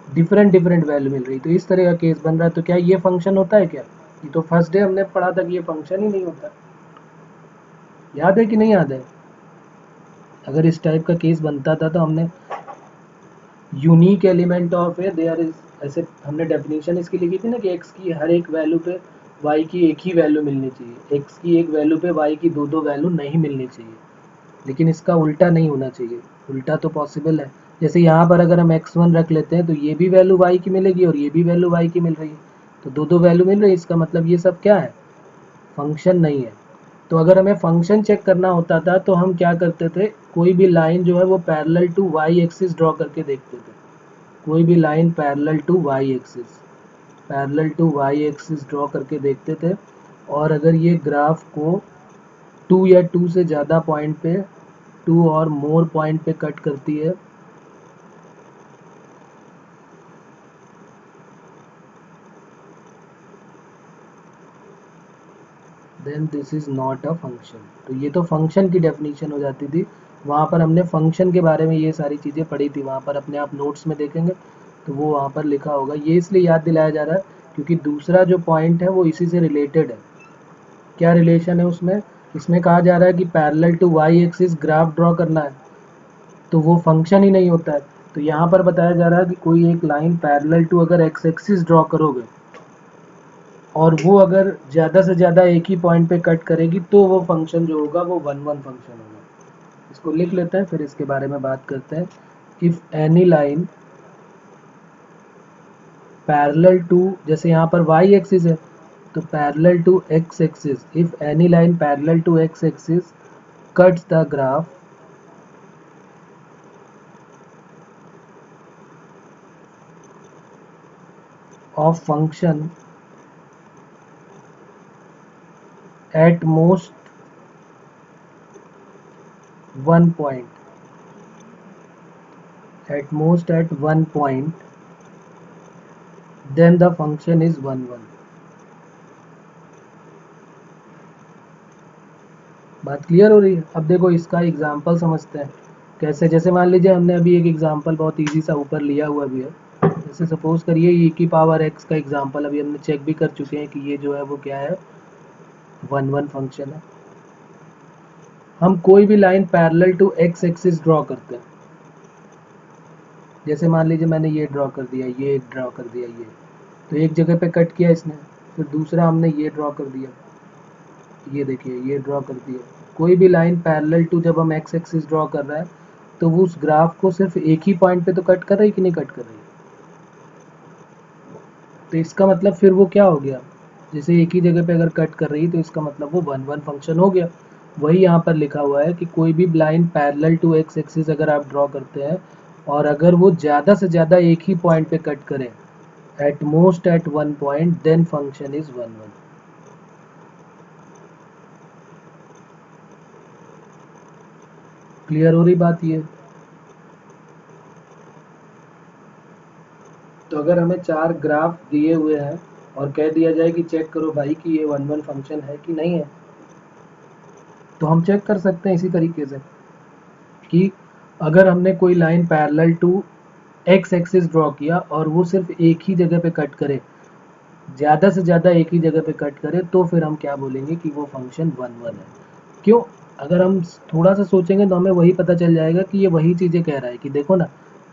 डिफरेंट डिफरेंट वैल्यू मिल रही है, तो इस तरह का केस बन रहा है। तो क्या ये फंक्शन होता है क्या? ये तो फर्स्ट डे हमने पढ़ा था कि ये फंक्शन ही नहीं होता। याद है कि नहीं याद है? अगर इस टाइप का केस बनता था तो हमने unique element of A there is, ऐसे हमने डेफिनेशन इसकी लिखी थी ना कि x की हर एक वैल्यू पे y की एक ही वैल्यू मिलनी चाहिए, x की एक वैल्यू पे y की दो दो वैल्यू नहीं मिलनी चाहिए। लेकिन इसका उल्टा नहीं होना चाहिए, उल्टा तो पॉसिबल है। जैसे यहाँ पर अगर हम x1 रख लेते हैं तो ये भी वैल्यू y की मिलेगी और ये भी वैल्यू y की मिल रही है, तो दो दो वैल्यू मिल रही है, इसका मतलब ये सब क्या है? फंक्शन नहीं है। तो अगर हमें फंक्शन चेक करना होता था तो हम क्या करते थे, कोई भी लाइन जो है वो parallel to y axis draw करके देखते थे। कोई भी line parallel to y axis draw करके देखते थे, और अगर ये ग्राफ को टू या टू से ज़्यादा पॉइंट पे, टू और मोर पॉइंट पे कट करती है, then this is not a function. तो ये तो फंक्शन की डेफिनेशन हो जाती थी। वहाँ पर हमने फंक्शन के बारे में ये सारी चीज़ें पढ़ी थी, वहाँ पर अपने आप नोट्स में देखेंगे तो वो वहाँ पर लिखा होगा। ये इसलिए याद दिलाया जा रहा है क्योंकि दूसरा जो पॉइंट है वो इसी से रिलेटेड है। क्या रिलेशन है उसमें? इसमें कहा जा रहा है कि parallel to y axis graph draw करना है, तो वो फंक्शन ही नहीं होता है। तो यहाँ पर बताया जा रहा है कि कोई एक लाइन पैरेलल टू अगर एक्स एक्सिस ड्रॉ करोगे और वो अगर ज़्यादा से ज़्यादा एक ही पॉइंट पे कट करेगी, तो वो फंक्शन जो होगा वो वन वन फंक्शन होगा। इसको लिख लेते हैं फिर इसके बारे में बात करते हैं। If any line parallel to, जैसे यहाँ पर वाई एक्सिस है तो parallel to x axis, if any line parallel to x axis cuts the graph of function at most one point, then the function is 1 1। बात clear हो रही है? अब देखो इसका एग्जाम्पल समझते हैं कैसे। जैसे मान लीजिए हमने अभी एक एग्जाम्पल बहुत इजी सा ऊपर लिया हुआ भी है। जैसे सपोज करिए e की पावर x का एग्जाम्पल अभी हमने चेक भी कर चुके हैं कि ये जो है वो क्या है, वन वन फंक्शन है। हम कोई भी line parallel to x axis draw करते हैं, जैसे मान लीजिए मैंने ये ड्रॉ कर दिया, ये ड्रॉ कर दिया, ये तो एक जगह पे कट किया इसने, फिर दूसरा हमने ये ड्रॉ कर दिया, ये देखिए ये ड्रॉ कर दिया। कोई भी लाइन पैरेलल टू जब हम एक्स एक्सिस ड्रॉ कर रहा है तो वो उस ग्राफ को सिर्फ एक ही पॉइंट पे तो कट कर रही है कि नहीं कट कर रही है। तो इसका मतलब फिर वो क्या हो गया, जैसे एक ही जगह पे अगर कट कर रही है तो इसका मतलब वो वन वन फंक्शन हो गया। वही यहाँ पर लिखा हुआ है कि कोई भी line parallel to x axis अगर आप ड्रॉ करते हैं और अगर वो ज़्यादा से ज़्यादा एक ही पॉइंट पे कट करे, at most at one point, then function is one one. Clear हो रही बात ये। तो अगर हमें चार ग्राफ दिए हुए हैं और कह दिया जाए कि चेक करो भाई कि ये वन वन फंक्शन है कि नहीं है, तो हम चेक कर सकते हैं इसी तरीके से कि अगर हमने कोई line parallel to x axis draw किया और वो सिर्फ एक ही जगह पे कट करे, ज़्यादा से ज़्यादा एक ही जगह पे कट करे, तो फिर हम क्या बोलेंगे कि वो फंक्शन वन वन है। क्यों? अगर हम थोड़ा सा सोचेंगे तो हमें वही पता चल जाएगा कि ये वही चीज़ें कह रहा है कि देखो ना,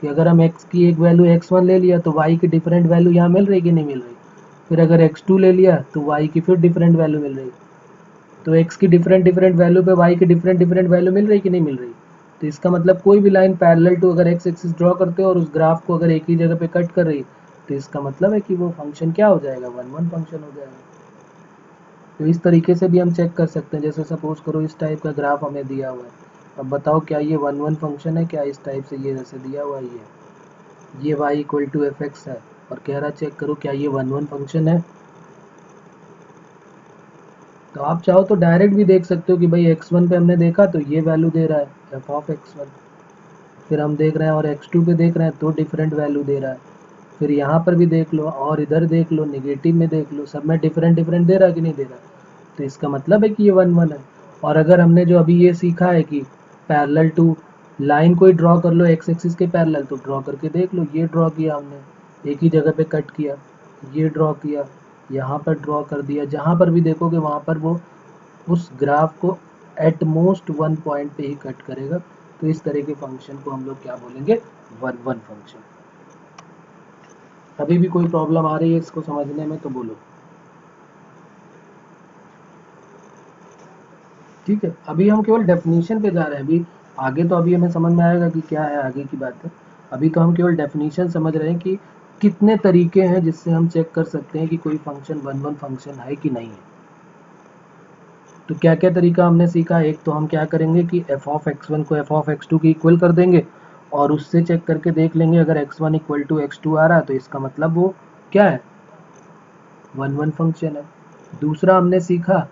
कि अगर हम x की एक वैल्यू x1 ले लिया तो y की डिफरेंट वैल्यू यहाँ मिल रही कि नहीं मिल रही। फिर अगर x2 ले लिया तो y की फिर डिफरेंट वैल्यू मिल रही। तो x की डिफरेंट डिफरेंट वैल्यू पे y की डिफरेंट डिफरेंट वैल्यू मिल रही कि नहीं मिल रही। तो इसका मतलब कोई भी लाइन पैरेलल टू अगर x एक्सिस ड्रॉ करते हो और उस ग्राफ को अगर एक ही जगह पे कट कर रही, तो इसका मतलब है कि वो फंक्शन क्या हो जाएगा, वन वन फंक्शन हो जाएगा। तो इस तरीके से भी हम चेक कर सकते हैं। जैसे सपोज करो इस टाइप का ग्राफ हमें दिया हुआ है, अब बताओ क्या ये वन वन फंक्शन है क्या, इस टाइप से ये जैसे दिया हुआ है ये y equal to f x है और कह रहा चेक करो क्या ये वन वन फंक्शन है। तो आप चाहो तो डायरेक्ट भी देख सकते हो कि भाई x1 पे हमने देखा तो ये वैल्यू दे रहा है एफ ऑफ x1, फिर हम देख रहे हैं और x2 पे देख रहे हैं तो डिफरेंट वैल्यू दे रहा है, फिर यहाँ पर भी देख लो और इधर देख लो नेगेटिव में देख लो, सब में डिफरेंट डिफरेंट दे रहा है कि नहीं दे रहा। तो इसका मतलब है कि ये वन वन है। और अगर हमने जो अभी ये सीखा है कि पैरेलल टू लाइन कोई ड्रॉ कर लो एक्स एक्सिस के पैरेलल, तो ड्रॉ करके देख लो, ये ड्रॉ किया हमने एक ही जगह पे कट किया, ये ड्रॉ किया, यहाँ पर ड्रॉ कर दिया, जहाँ पर भी देखोगे वहाँ पर वो उस ग्राफ को एट मोस्ट वन पॉइंट पे ही कट करेगा। तो इस तरह के फंक्शन को हम लोग क्या बोलेंगे, वन वन फंक्शन। अभी भी कोई प्रॉब्लम आ रही है इसको समझने में तो बोलो। ठीक है, अभी हम केवल डेफिनेशन पे जा रहे हैं। अभी आगे तो अभी हमें समझ में आएगा कि क्या है आगे की बात है। अभी तो हम केवल डेफिनेशन समझ रहे हैं कि कितने तरीके हैं जिससे हम चेक कर सकते हैं कि कोई फंक्शन वन वन फंक्शन है कि नहीं है। तो क्या क्या तरीका हमने सीखा, एक तो हम क्या करेंगे कि एफ ऑफ एक्स वन को एफ ऑफ एक्स टू की इक्वल कर देंगे और उससे चेक करके देख लेंगे अगर X one equal to X two आ रहा है तो इसका मतलब वो क्या है, वन वन फंक्शन है। दूसरा हमने सीखा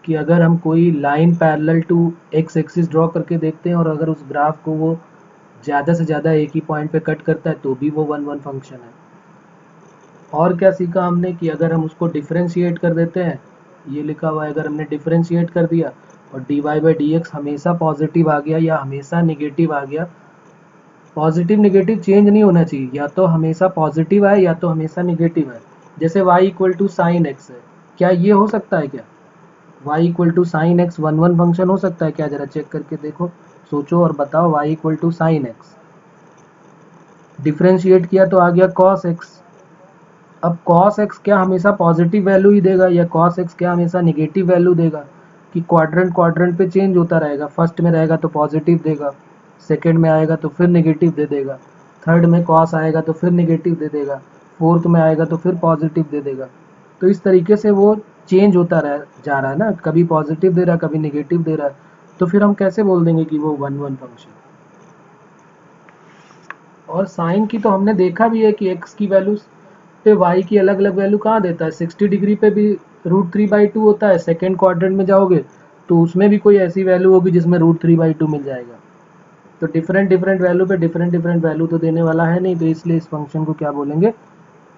कि अगर हम कोई line parallel to x axis draw करके देखते हैं और अगर उस ग्राफ को वो ज़्यादा से ज़्यादा एक ही पॉइंट पे कट करता है तो भी वो वन वन फंक्शन है। और क्या सीखा हमने कि अगर हम उसको डिफरेंशिएट कर देते हैं, ये लिखा हुआ है अगर हमने डिफरेंशिएट कर दिया और d y by d x हमेशा पॉजिटिव आ गया या हमेशा निगेटिव आ गया, पॉजिटिव निगेटिव चेंज नहीं होना चाहिए, या तो हमेशा पॉजिटिव आए या तो हमेशा निगेटिव है। जैसे y equal to sine x है, क्या ये हो सकता है क्या, y equal to sine x one one function हो सकता है क्या, जरा चेक करके देखो, सोचो और बताओ। y equal to sine x differentiate किया तो आ गया कॉस एक्स। अब कॉस एक्स क्या हमेशा पॉजिटिव वैल्यू ही देगा या कॉस एक्स क्या हमेशा निगेटिव वैल्यू देगा, कि क्वाड्रेंट क्वाड्रेंट पे चेंज होता रहेगा, फर्स्ट में रहेगा तो पॉजिटिव देगा, सेकंड में आएगा तो फिर निगेटिव दे देगा, थर्ड में कॉस आएगा तो फिर निगेटिव दे देगा, फोर्थ में आएगा तो फिर पॉजिटिव दे देगा। तो इस तरीके से वो चेंज होता रह जा रहा है ना, कभी पॉजिटिव दे रहा है कभी निगेटिव दे रहा है। तो फिर हम कैसे बोल देंगे कि वो वन वन फंक्शन। और साइन की तो हमने देखा भी है कि एक्स की वैल्यू पे वाई की अलग अलग वैल्यू कहाँ देता है, 60 डिग्री पे भी √3/2 होता है, सेकेंड क्वाड्रेंट में जाओगे तो उसमें भी कोई ऐसी वैल्यू होगी जिसमें √3/2 मिल जाएगा। तो डिफरेंट डिफरेंट वैल्यू पे डिफरेंट डिफरेंट वैल्यू तो देने वाला है नहीं, तो इसलिए इस फंक्शन को क्या बोलेंगे,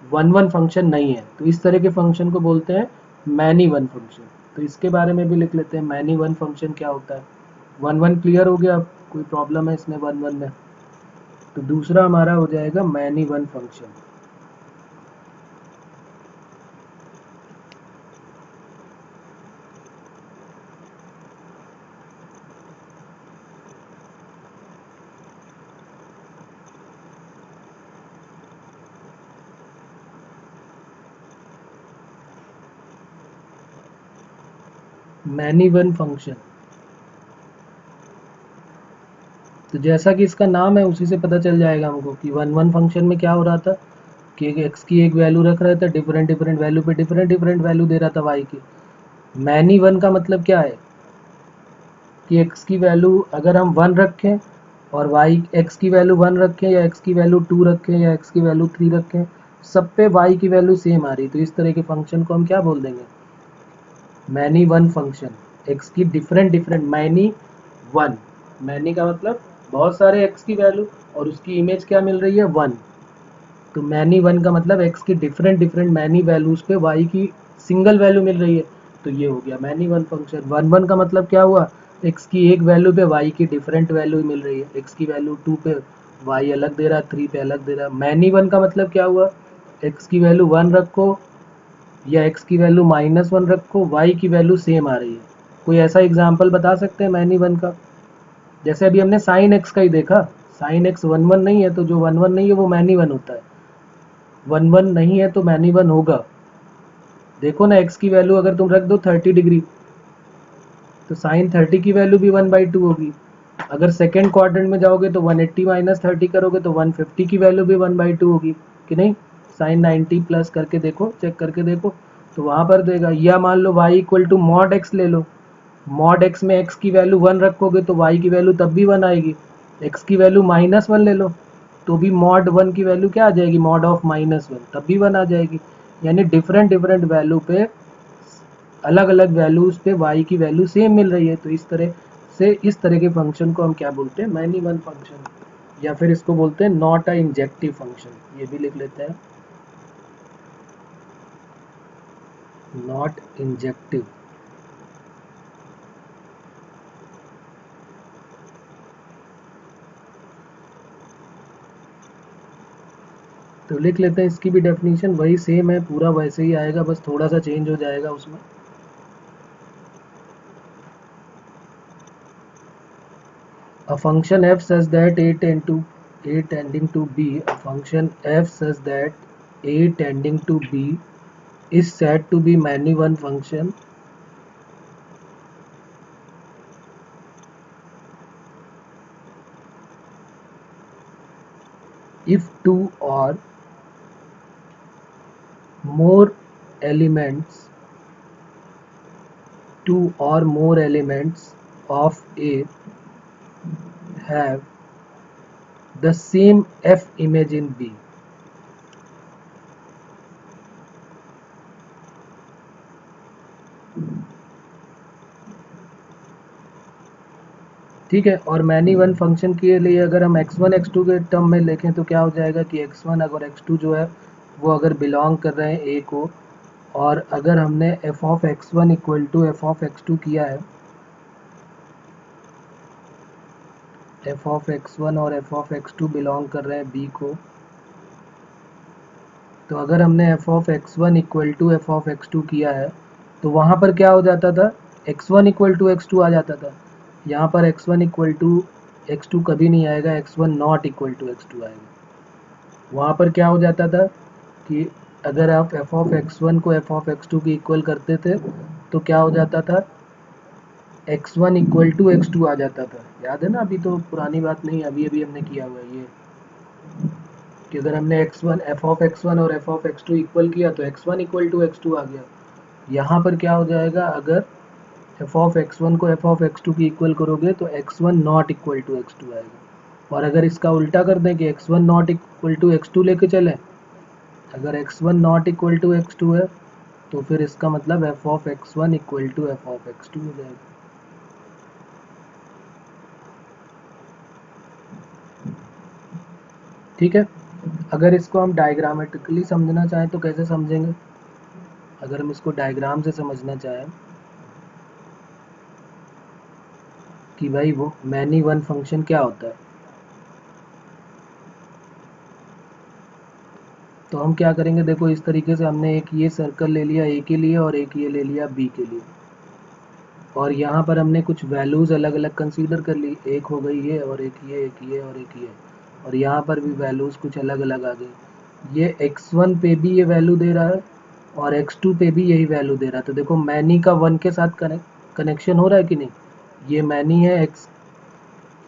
वन वन फंक्शन नहीं है। तो इस तरह के फंक्शन को बोलते हैं मैनी वन फंक्शन। तो इसके बारे में भी लिख लेते हैं, मैनी वन फंक्शन क्या होता है। वन वन क्लियर हो गया, अब कोई प्रॉब्लम है इसमें वन वन में। तो दूसरा हमारा हो जाएगा many one function. Many one function. तो जैसा कि इसका नाम है उसी से पता चल जाएगा हमको कि वन वन फंक्शन में क्या हो रहा था कि एक्स की एक वैल्यू रख रहा था, डिफरेंट डिफरेंट वैल्यू पे डिफरेंट डिफरेंट वैल्यू दे रहा था वाई की। मैनी वन का मतलब क्या है कि एक्स की वैल्यू अगर हम वन रखें और वाई एक्स की वैल्यू वन रखें या एक्स की वैल्यू टू रखें या एक्स की वैल्यू थ्री रखें, सब पे वाई की वैल्यू सेम आ रही, तो इस तरह के फंक्शन को हम क्या बोल देंगे, मैनी वन फंक्शन। एक्स की different different many one, many का मतलब बहुत सारे एक्स की वैल्यू और उसकी इमेज क्या मिल रही है, वन। तो मैनी वन का मतलब एक्स की डिफरेंट डिफरेंट मैनी वैल्यूज पे वाई की सिंगल वैल्यू मिल रही है, तो ये हो गया many one function. One one का मतलब क्या हुआ, एक्स की एक वैल्यू पे वाई की डिफरेंट वैल्यू मिल रही है, एक्स की वैल्यू टू पे वाई अलग दे रहा है, थ्री पे अलग दे रहा है। मैनी वन का मतलब क्या हुआ, एक्स की वैल्यू वन रखो या एक्स की वैल्यू माइनस वन रखो, वाई की वैल्यू सेम आ रही है। कोई ऐसा एग्जाम्पल बता सकते हैं मैनी वन का? जैसे अभी हमने साइन एक्स का ही देखा, साइन एक्स वन वन नहीं है, तो जो वन वन नहीं है वो मैनी वन होता है, वन वन नहीं है तो मैनी वन होगा। देखो ना, एक्स की वैल्यू अगर तुम रख दो 30 डिग्री, तो साइन 30 की वैल्यू भी 1/2 होगी। अगर सेकेंड क्वाड्रेंट में जाओगे तो 180 माइनस 30 करोगे तो 150 की वैल्यू भी 1/2 होगी कि नहीं? साइन 90 प्लस करके देखो, चेक करके देखो, तो वहां पर देगा। या मान लो y equal to mod x ले लो, मॉड एक्स में एक्स की वैल्यू वन रखोगे तो वाई की वैल्यू तब भी वन आएगी। एक्स की वैल्यू माइनस वन ले लो तो भी मॉड वन की वैल्यू क्या आ जाएगी, मॉड ऑफ माइनस वन, तब भी वन आ जाएगी। यानी डिफरेंट डिफरेंट वैल्यू पे अलग अलग वैल्यूज पे वाई की वैल्यू सेम मिल रही है, तो इस तरह से इस तरह के फंक्शन को हम क्या बोलते हैं, मैनी वन फंक्शन। या फिर इसको बोलते हैं नॉट अ इंजेक्टिव फंक्शन, ये भी लिख लेते हैं, नॉट इंजेक्टिव। तो लिख लेते हैं, इसकी भी डेफिनेशन वही सेम है, पूरा वैसे ही आएगा, बस थोड़ा सा चेंज हो जाएगा उसमें। A function f such that a tending to b, a function f such that a tending to b is said to be many one function if more elements two or more elements of a have the same f image in b। ठीक है, और many one function के लिए अगर हम x1 x2 के term में लिखें तो क्या हो जाएगा कि x1 अगर x2 जो है वो अगर बिलोंग कर रहे हैं a को, और अगर हमने f of x1 equal to f of x2 किया है, f ऑफ x1 और f ऑफ x2 बिलोंग कर रहे हैं b को, तो अगर हमने f of x1 equal to f of x2 किया है तो वहाँ पर क्या हो जाता था, x1 इक्वल टू x2 आ जाता था। यहाँ पर x1 इक्वल टू x2 कभी नहीं आएगा, x1 not equal to x2 आएगा। वहाँ पर क्या हो जाता था कि अगर आप f ऑफ x1 को f ऑफ x2 के इक्वल करते थे तो क्या हो जाता था, x1 इक्वल टू x2 आ जाता था। याद है ना, अभी तो पुरानी बात नहीं, अभी अभी हमने किया हुआ है ये, कि अगर हमने x1 f ऑफ x1 और f ऑफ x2 इक्वल किया तो x1 इक्वल टू x2 आ गया। यहाँ पर क्या हो जाएगा, अगर f ऑफ x1 को f ऑफ x2 की इक्वल करोगे तो x1 not equal to x2 आएगा। और अगर इसका उल्टा कर दें कि x1 not equal to x2 लेके चलें, अगर x1 not equal to x2 है तो फिर इसका मतलब f of x1 equal to f of x2 हो जाएगा। ठीक है, अगर इसको हम डायग्रामेटिकली समझना चाहें तो कैसे समझेंगे, अगर हम इसको डायग्राम से समझना चाहें कि भाई वो मैनी वन फंक्शन क्या होता है, तो हम क्या करेंगे, देखो इस तरीके से हमने एक ये सर्कल ले लिया ए के लिए और एक ये ले लिया बी के लिए, और यहाँ पर हमने कुछ वैल्यूज़ अलग अलग कंसीडर कर ली, एक हो गई ये और एक ये, एक ये और एक ये, और यहाँ पर भी वैल्यूज़ कुछ अलग अलग आ गई। ये x1 पे भी ये वैल्यू दे रहा है और x2 पे भी यही वैल्यू दे रहा है, तो देखो मैनी का वन के साथ करें, कनेक्शन हो रहा है कि नहीं? ये मैनी है,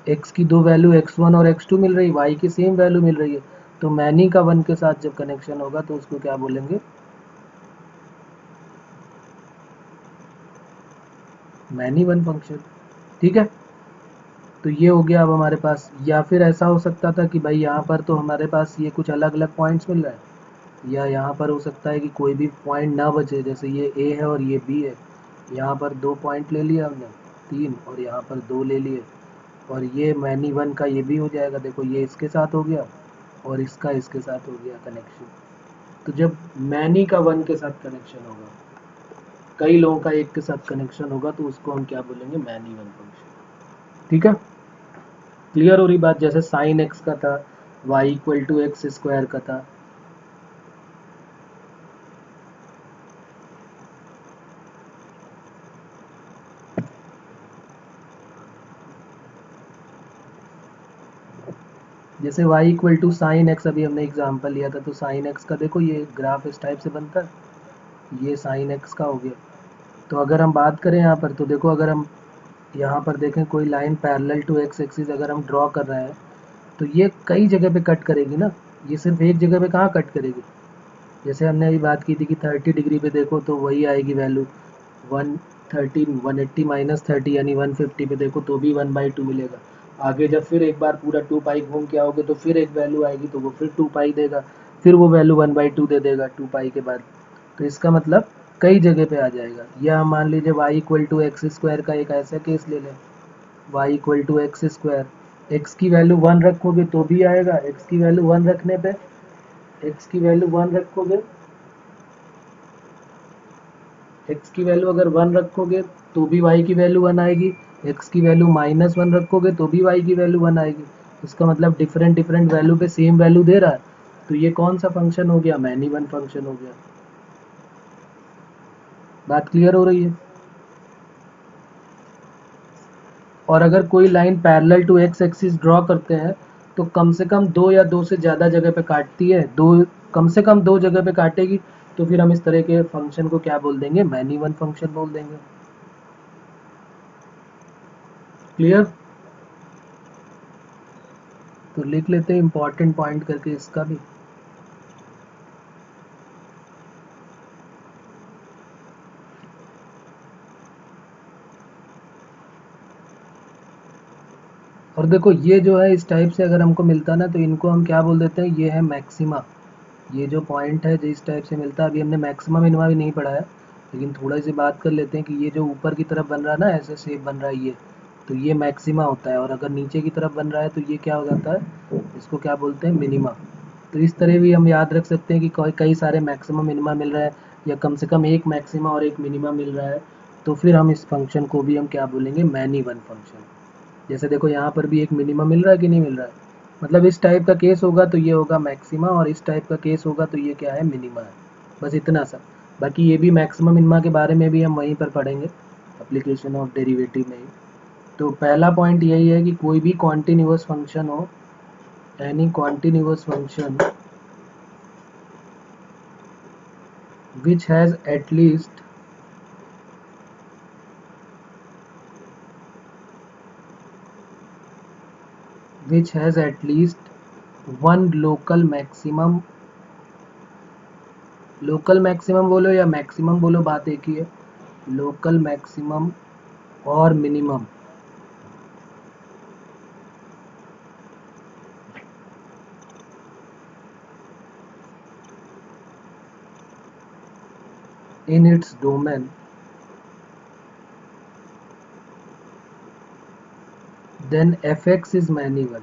एक्स की दो वैल्यू x1 और x2 मिल रही, y की सेम वैल्यू मिल रही है, तो मैनी का 1 के साथ जब कनेक्शन होगा तो उसको क्या बोलेंगे? Many one function. ठीक है, तो ये हो गया अब हमारे पास। या फिर ऐसा हो सकता था कि भाई यहाँ पर तो हमारे पास ये कुछ अलग अलग पॉइंट्स मिल रहा है, या यहाँ पर हो सकता है कि कोई भी पॉइंट ना बचे, जैसे ये ए है और ये बी है, यहाँ पर 2 पॉइंट ले लिया हमने, 3, और यहाँ पर 2 ले लिए, और ये मैनी वन का ये भी हो जाएगा। देखो ये इसके साथ हो गया और इसका इसके साथ हो गया कनेक्शन। तो जब मैनी का 1 के साथ कनेक्शन होगा, कई लोगों का एक के साथ कनेक्शन होगा, तो उसको हम क्या बोलेंगे? Many one function. ठीक है, क्लियर हो रही बात? जैसे साइन एक्स का था, y equal to x square का था। जैसे y equal to sine x अभी हमने एग्जांपल लिया था, तो साइन एक्स का देखो ये ग्राफ इस टाइप से बनता है, ये साइन एक्स का हो गया। तो अगर हम बात करें यहाँ पर, तो देखो अगर हम यहाँ पर देखें कोई line parallel to x axis अगर हम ड्रॉ कर रहे हैं, तो ये कई जगह पे कट करेगी ना, ये सिर्फ एक जगह पे कहाँ कट करेगी? जैसे हमने अभी बात की थी कि 30 डिग्री पे देखो तो वही आएगी वैल्यू, 130 180 माइनस 30 यानी 150 पे देखो तो भी 1/2 मिलेगा। आगे जब फिर एक बार पूरा 2 पाई घूम के आओगे तो फिर एक वैल्यू आएगी, तो वो फिर 2 पाई देगा, फिर वो वैल्यू 1/2 दे देगा 2 पाई के बाद। तो इसका मतलब कई जगह पे आ जाएगा। या हम मान लीजिए y equal to x square का एक ऐसा केस ले लें, y equal to x square, x की वैल्यू 1 रखोगे तो भी आएगा, एक्स की वैल्यू 1 रखने पे, एक्स की वैल्यू 1 रखोगे, एक्स की वैल्यू अगर 1 रखोगे तो भी y की वैल्यू 1 आएगी, एक्स की वैल्यू -1 रखोगे तो भी y की वैल्यू 1 आएगी। इसका मतलब डिफरेंट डिफरेंट वैल्यू पे सेम वैल्यू दे रहा है, तो ये कौन सा फंक्शन हो गया? मैनी वन फंक्शन हो गया। बात क्लियर हो रही है? और अगर कोई line parallel to x axis draw करते हैं, तो कम से कम दो या दो से ज़्यादा जगह पे काटती है, दो, कम से कम दो जगह पे काटेगी, तो फिर हम इस तरह के फंक्शन को क्या बोल देंगे? मैनी वन फंक्शन बोल देंगे। क्लियर? तो लिख लेते हैं इंपॉर्टेंट पॉइंट करके इसका भी। और देखो ये जो है इस टाइप से अगर हमको मिलता ना, तो इनको हम क्या बोल देते हैं? ये है मैक्सिमा। ये जो पॉइंट है जो इस टाइप से मिलता है, अभी हमने मैक्सिमा मिनिमा भी नहीं पढ़ा है, लेकिन थोड़ा सी बात कर लेते हैं कि ये जो ऊपर की तरफ बन रहा है ना, ऐसे शेप बन रहा है ये, तो ये मैक्सिमा होता है। और अगर नीचे की तरफ बन रहा है तो ये क्या हो जाता है? इसको क्या बोलते हैं? मिनिमा। तो इस तरह भी हम याद रख सकते हैं कि कई सारे मैक्सिमा मिनिमा मिल रहा है, या कम से कम एक मैक्सिमा और एक मिनिमा मिल रहा है, तो फिर हम इस फंक्शन को भी हम क्या बोलेंगे? Many one function. जैसे देखो यहाँ पर भी एक मिनिमा मिल रहा है कि नहीं मिल रहा है? मतलब इस टाइप का केस होगा तो ये होगा मैक्सिमा, और इस टाइप का केस होगा तो ये क्या है? मिनिमा है। बस इतना सा। बाकी ये भी मैक्सिमा मिनिमा के बारे में भी हम वहीं पर पढ़ेंगे, एप्लीकेशन ऑफ डेरिवेटिव में ही। तो पहला पॉइंट यही है कि कोई भी कॉन्टिन्यूअस फंक्शन हो, any continuous function which has at least one local maximum, local maximum बोलो या मैक्सिमम बोलो, बात एक ही है, लोकल मैक्सिमम और minimum in its domain, then fx is many one।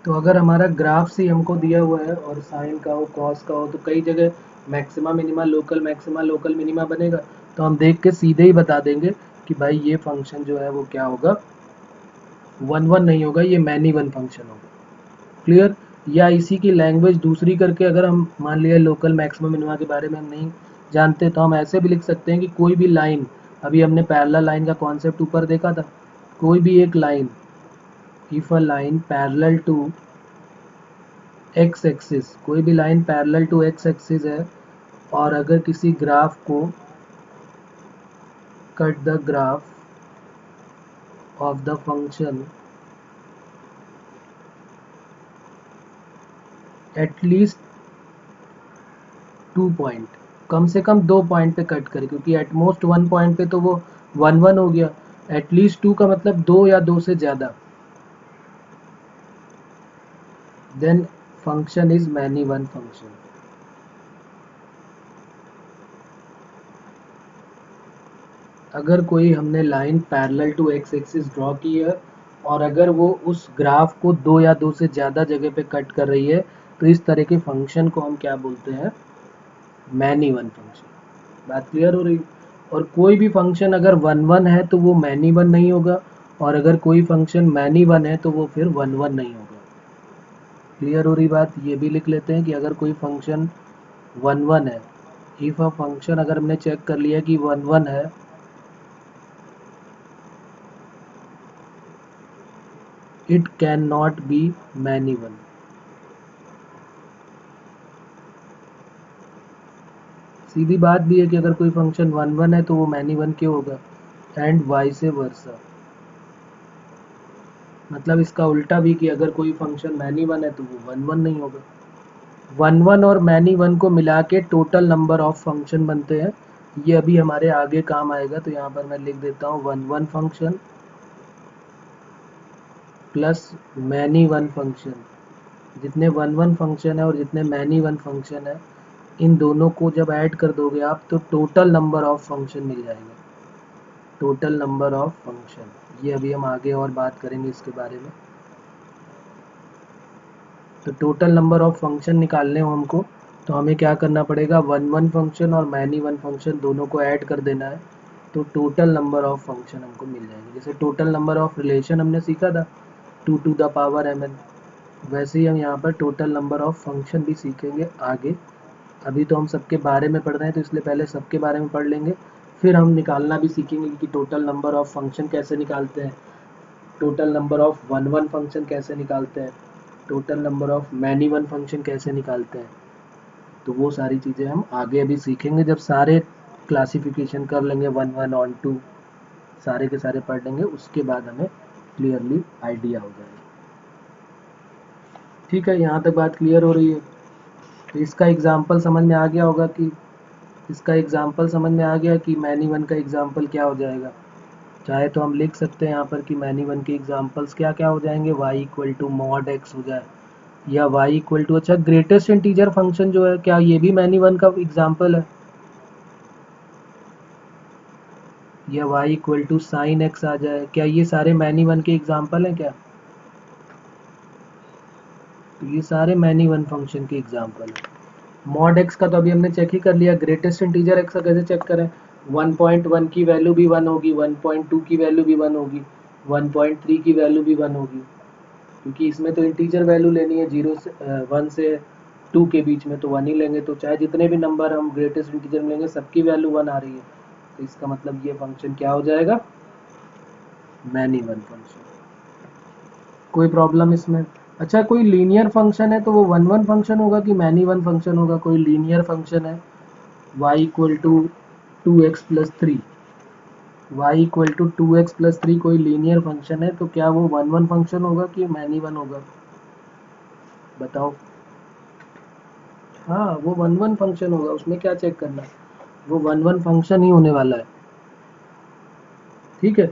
तो अगर हमारा ग्राफ से हमको दिया हुआ है और साइन का हो, कॉस का हो, तो कई जगह maxima minima, local maxima, local minima बनेगा, तो हम देख के सीधे ही बता देंगे कि भाई ये फंक्शन जो है वो क्या होगा? 1 1 नहीं होगा, ये मैनी वन फंक्शन होगा। क्लियर? या इसी की लैंग्वेज दूसरी करके, अगर हम मान लिया लोकल मैक्सिमम मिनिमा के बारे में हम नहीं जानते, तो हम ऐसे भी लिख सकते हैं कि कोई भी लाइन, अभी हमने पैरेलल लाइन का कॉन्सेप्ट ऊपर देखा था, कोई भी एक line, if a line parallel to x axis, कोई भी line parallel to x axis है और अगर किसी ग्राफ को cut the graph of the function at least 2 point, कम से कम 2 पॉइंट पे कट करे, क्योंकि एटमोस्ट 1 पॉइंट पे तो वो 1 1 हो गया, एटलीस्ट 2 का मतलब 2 या 2 से ज़्यादा, then function is many one function. अगर कोई हमने line parallel to x axis draw की है और अगर वो उस ग्राफ को 2 या 2 से ज़्यादा जगह पे कट कर रही है, तो इस तरह के फंक्शन को हम क्या बोलते हैं? Many one function. बात क्लियर हो रही है? और कोई भी फंक्शन अगर 1 1 है तो वो मैनी वन नहीं होगा, और अगर कोई फंक्शन मैनी वन है तो वो फिर 1 1 नहीं होगा। क्लियर हो रही बात? ये भी लिख लेते हैं कि अगर कोई फंक्शन 1 1 है, इफ अ फंक्शन, अगर हमने चेक कर लिया कि 1 1 है, it can not be many one. सीधी बात भी है कि अगर कोई फंक्शन 1 1 है तो वो मैनी वन क्यों होगा, एंड वाइस वर्सा। मतलब इसका उल्टा भी कि अगर कोई फंक्शन मैनी वन है तो वो 1 1 नहीं होगा। 1 1 और मैनी वन को मिला के टोटल नंबर ऑफ फंक्शन बनते हैं। ये अभी हमारे आगे काम आएगा, तो यहाँ पर मैं लिख देता हूँ 1 1 function plus many one function. जितने 1 1 फंक्शन है और जितने मैनी वन फंक्शन है, इन दोनों को जब ऐड कर दोगे आप तो टोटल नंबर ऑफ फंक्शन मिल जाएगा। टोटल नंबर ऑफ फंक्शन, ये अभी हम आगे और बात करेंगे इसके बारे में। तो टोटल नंबर ऑफ फंक्शन निकालने हो हमको, तो हमें क्या करना पड़ेगा? 1 1 फंक्शन और मैनी वन फंक्शन दोनों को ऐड कर देना है, तो टोटल नंबर ऑफ फंक्शन हमको मिल जाएंगे। जैसे टोटल नंबर ऑफ रिलेशन हमने सीखा था 2 टू द पावर mn, वैसे ही हम यहाँ पर टोटल नंबर ऑफ फंक्शन भी सीखेंगे आगे। अभी तो हम सबके बारे में पढ़ रहे हैं, तो इसलिए पहले सबके बारे में पढ़ लेंगे, फिर हम निकालना भी सीखेंगे कि टोटल नंबर ऑफ फंक्शन कैसे निकालते हैं, टोटल नंबर ऑफ 1 1 फंक्शन कैसे निकालते हैं, total number of many one function कैसे निकालते हैं। तो वो सारी चीज़ें हम आगे अभी सीखेंगे, जब सारे क्लासिफिकेशन कर लेंगे 1 1 ऑन 2, सारे के सारे पढ़ लेंगे, उसके बाद हमें क्लियरली आइडिया हो जाएगा। ठीक है, यहाँ तक बात क्लियर हो रही है? तो इसका एग्जाम्पल समझ में आ गया होगा कि मैनी वन का एग्जाम्पल क्या हो जाएगा। चाहे तो हम लिख सकते हैं यहाँ पर कि मैनी वन के एग्जाम्पल्स क्या क्या हो जाएंगे, y equal to mod x हो जाए, या y इक्वल टू, अच्छा ग्रेटेस्ट इंटीजर फंक्शन जो है, क्या ये भी मैनी वन का एग्जाम्पल है? या y equal to sine X आ जाए, क्या ये सारे मैनी वन के एग्जाम्पल हैं क्या? तो ये सारे मैनी वन फंक्शन के एग्जाम्पल है। मॉड एक्स का तो अभी हमने चेक ही कर लिया, ग्रेटेस्ट इंटीजर एक्स का कैसे चेक करें? 1.1 की वैल्यू भी 1 होगी, 1.2 की वैल्यू भी 1 होगी, 1.3 की वैल्यू भी 1 होगी, क्योंकि इसमें तो इंटीजर वैल्यू लेनी है, 1 से 2 के बीच में, तो 1 ही लेंगे। तो चाहे जितने भी नंबर हम ग्रेटेस्ट इंटीजर में लेंगे, सबकी वैल्यू 1 आ रही है, तो इसका मतलब ये फंक्शन क्या हो जाएगा? Many one function. कोई प्रॉब्लम इसमें? अच्छा, कोई लीनियर फंक्शन है तो वो 1 1 फंक्शन होगा कि मैनी वन फंक्शन होगा? कोई लीनियर फंक्शन है y equal to 2x plus 3, y equal to 2x plus 3 कोई लीनियर फंक्शन है, तो क्या वो 1 1 फंक्शन होगा कि मैनी वन होगा? बताओ। हाँ, वो 1 1 फंक्शन होगा, उसमें क्या चेक करना है, वो 1 1 फंक्शन ही होने वाला है। ठीक है,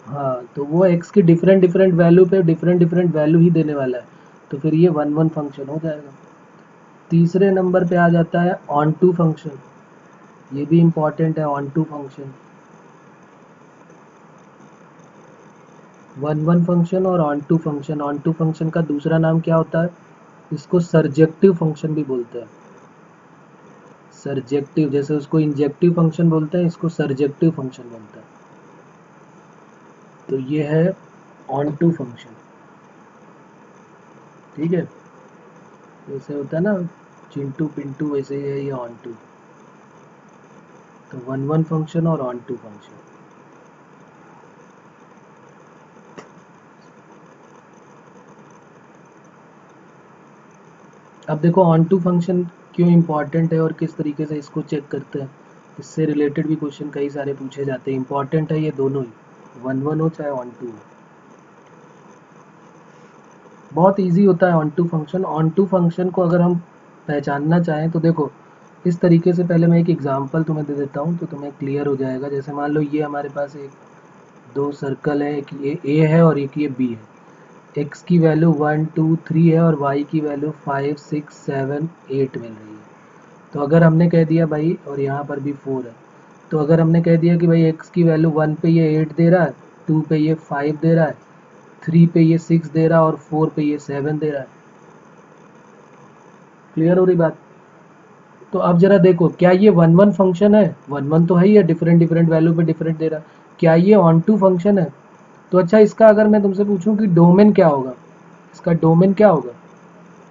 हाँ, तो वो x की डिफरेंट डिफरेंट वैल्यू पे डिफरेंट डिफरेंट वैल्यू ही देने वाला है, तो फिर ये 1 1 फंक्शन हो जाएगा। तीसरे नंबर पे आ जाता है ऑन टू फंक्शन, ये भी इंपॉर्टेंट है। ऑन टू फंक्शन, 1 1 फंक्शन और onto function. Onto function का दूसरा नाम क्या होता है? इसको सरजेक्टिव फंक्शन भी बोलते हैं। सरजेक्टिव, जैसे उसको इंजेक्टिव फंक्शन बोलते हैं, इसको सरजेक्टिव फंक्शन बोलते हैं। तो ये है ऑन टू फंक्शन। ठीक है, जैसे होता है ना चिंटू पिंटू, वैसे ही है ये ऑन टू। तो 1 1 फंक्शन और ऑन टू फंक्शन। अब देखो ऑन टू फंक्शन क्यों इम्पॉर्टेंट है और किस तरीके से इसको चेक करते हैं, इससे रिलेटेड भी क्वेश्चन कई सारे पूछे जाते हैं। इम्पॉर्टेंट है ये दोनों ही, वन वन हो चाहे ऑन टू हो। बहुत इजी होता है onto function. Onto function को अगर हम पहचानना चाहें तो देखो इस तरीके से, पहले मैं एक एग्जांपल तुम्हें दे देता हूँ तो तुम्हें क्लियर हो जाएगा। जैसे मान लो ये हमारे पास एक दो सर्कल है, एक ये ए है और एक ये बी है। एक्स की वैल्यू 1 2 3 है और वाई की वैल्यू 5 6 7 8 मिल रही है। तो अगर हमने कह दिया भाई, और यहाँ पर भी 4 है, तो अगर हमने कह दिया कि भाई एक्स की वैल्यू 1 पे ये 8 दे रहा है, 2 पे ये 5 दे रहा है, 3 पे ये 6 दे रहा है और 4 पे ये 7 दे रहा है। क्लियर हो रही बात? तो अब जरा देखो, क्या ये वन वन फंक्शन है? वन वन तो है ही है, डिफरेंट डिफरेंट वैल्यू पे डिफरेंट दे रहा है। क्या ये ऑन टू फंक्शन है? तो अच्छा, इसका अगर मैं तुमसे पूछूं कि डोमेन क्या होगा, इसका डोमेन क्या होगा,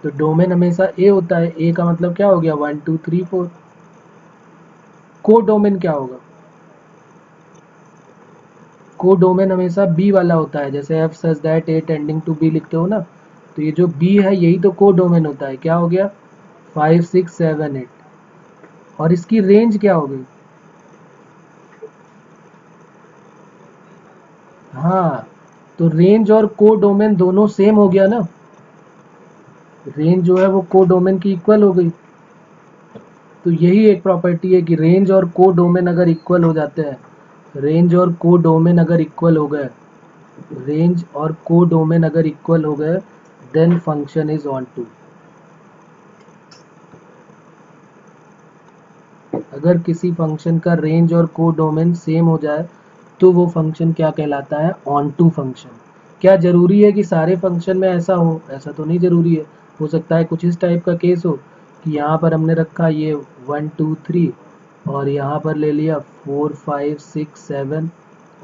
तो डोमेन हमेशा ए होता है। ए का मतलब क्या हो गया, 1 2 3 4। को डोमेन क्या होगा? को डोमेन हमेशा बी वाला होता है। जैसे f such that A tending to B लिखते हो ना, तो ये जो बी है यही तो को डोमेन होता है। क्या हो गया, 5 6 7 8। और इसकी रेंज क्या हो गई? हाँ, तो रेंज और को डोमेन दोनों सेम हो गया ना। रेंज जो है वो को डोमेन की इक्वल हो गई। तो यही एक प्रॉपर्टी है कि रेंज और को डोमेन अगर इक्वल हो जाते हैं, रेंज और को डोमेन अगर इक्वल हो गए, रेंज और को डोमेन अगर इक्वल हो गए, then function is onto. अगर किसी फंक्शन का रेंज और को डोमेन सेम हो जाए तो वो फंक्शन क्या कहलाता है, ऑन टू फंक्शन। क्या जरूरी है कि सारे फंक्शन में ऐसा हो? ऐसा तो नहीं जरूरी है। हो सकता है कुछ इस टाइप का केस हो कि यहाँ पर हमने रखा ये 1 2 3 और यहाँ पर ले लिया 4 5 6 7,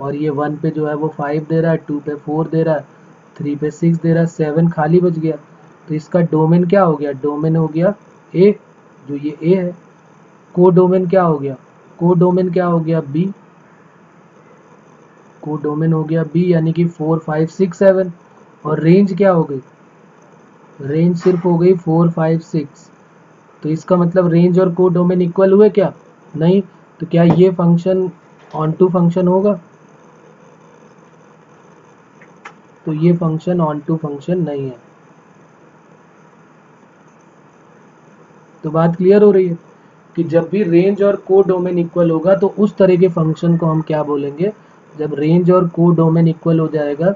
और ये 1 पे जो है वो 5 दे रहा है, 2 पे 4 दे रहा है, 3 पे 6 दे रहा है, 7 खाली बच गया। तो इसका डोमेन क्या हो गया, डोमेन हो गया ए, जो ये ए है। को डोमेन क्या हो गया, को डोमेन क्या हो गया बी, को डोमेन हो गया बी, यानी कि 4 5 6 7। और रेंज क्या हो गई, रेंज सिर्फ हो गई 4 5 6। तो इसका मतलब रेंज और को डोमेन इक्वल हुए क्या, नहीं। तो क्या ये फंक्शन ऑन टू फंक्शन होगा? तो ये फंक्शन ऑन टू फंक्शन नहीं है। तो बात क्लियर हो रही है कि जब भी रेंज और को डोमेन इक्वल होगा तो उस तरह के फंक्शन को हम क्या बोलेंगे, जब रेंज और को डोमेन इक्वल हो जाएगा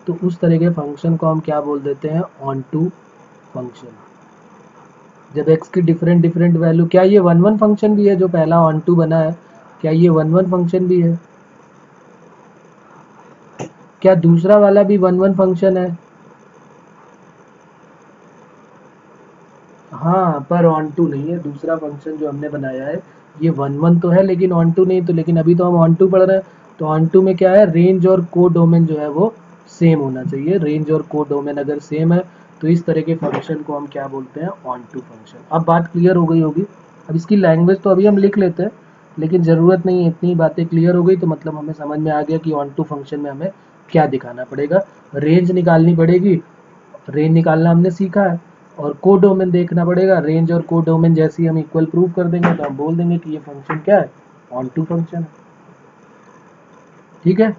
तो उस तरह के फंक्शन को हम क्या बोल देते हैं, ऑन टू फंक्शन। जब x की डिफरेंट डिफरेंट वैल्यू, क्या ये वन वन फंक्शन भी है जो पहला ऑन टू बना है, क्या ये वन वन फंक्शन भी है? क्या दूसरा वाला भी वन वन फंक्शन है? हाँ, पर ऑन टू नहीं है। दूसरा फंक्शन जो हमने बनाया है ये वन वन तो है लेकिन ऑन टू नहीं। तो लेकिन अभी तो हम ऑन टू पढ़ रहे हैं, तो ऑन टू में क्या है, रेंज और को डोमेन जो है वो सेम होना चाहिए। रेंज और को डोमेन अगर सेम है तो इस तरह के फंक्शन को हम क्या बोलते हैं, ऑन टू फंक्शन। अब बात क्लियर हो गई होगी। अब इसकी लैंग्वेज तो अभी हम लिख लेते हैं, लेकिन ज़रूरत नहीं है, इतनी बातें क्लियर हो गई तो मतलब हमें समझ में आ गया कि ऑन टू फंक्शन में हमें क्या दिखाना पड़ेगा। रेंज निकालनी पड़ेगी, रेंज निकालना हमने सीखा है। और कोडोमेन देखना पड़ेगा। रेंज और कोडोमेन जैसे ही हम इक्वल प्रूव कर देंगे तो हम बोल देंगे कि ये फंक्शन क्या है, ऑन टू फंक्शन है। ठीक है,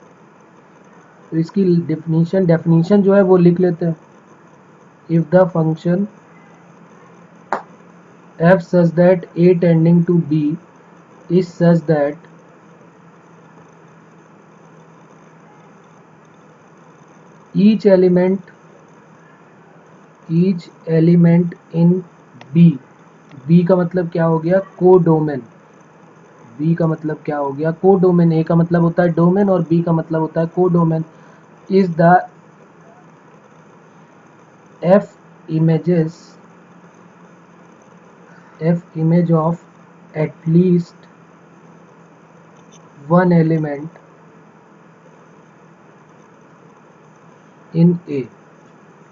तो इसकी डेफिनेशन जो है वो लिख लेते हैं। If the function f such that a tending to b is such that each element in b, b का मतलब क्या हो गया, कोडोमेन। बी का मतलब क्या हो गया, को डोमेन। ए का मतलब होता है डोमेन और बी का मतलब होता है को domain. Is the F images, F image of at least one element in A.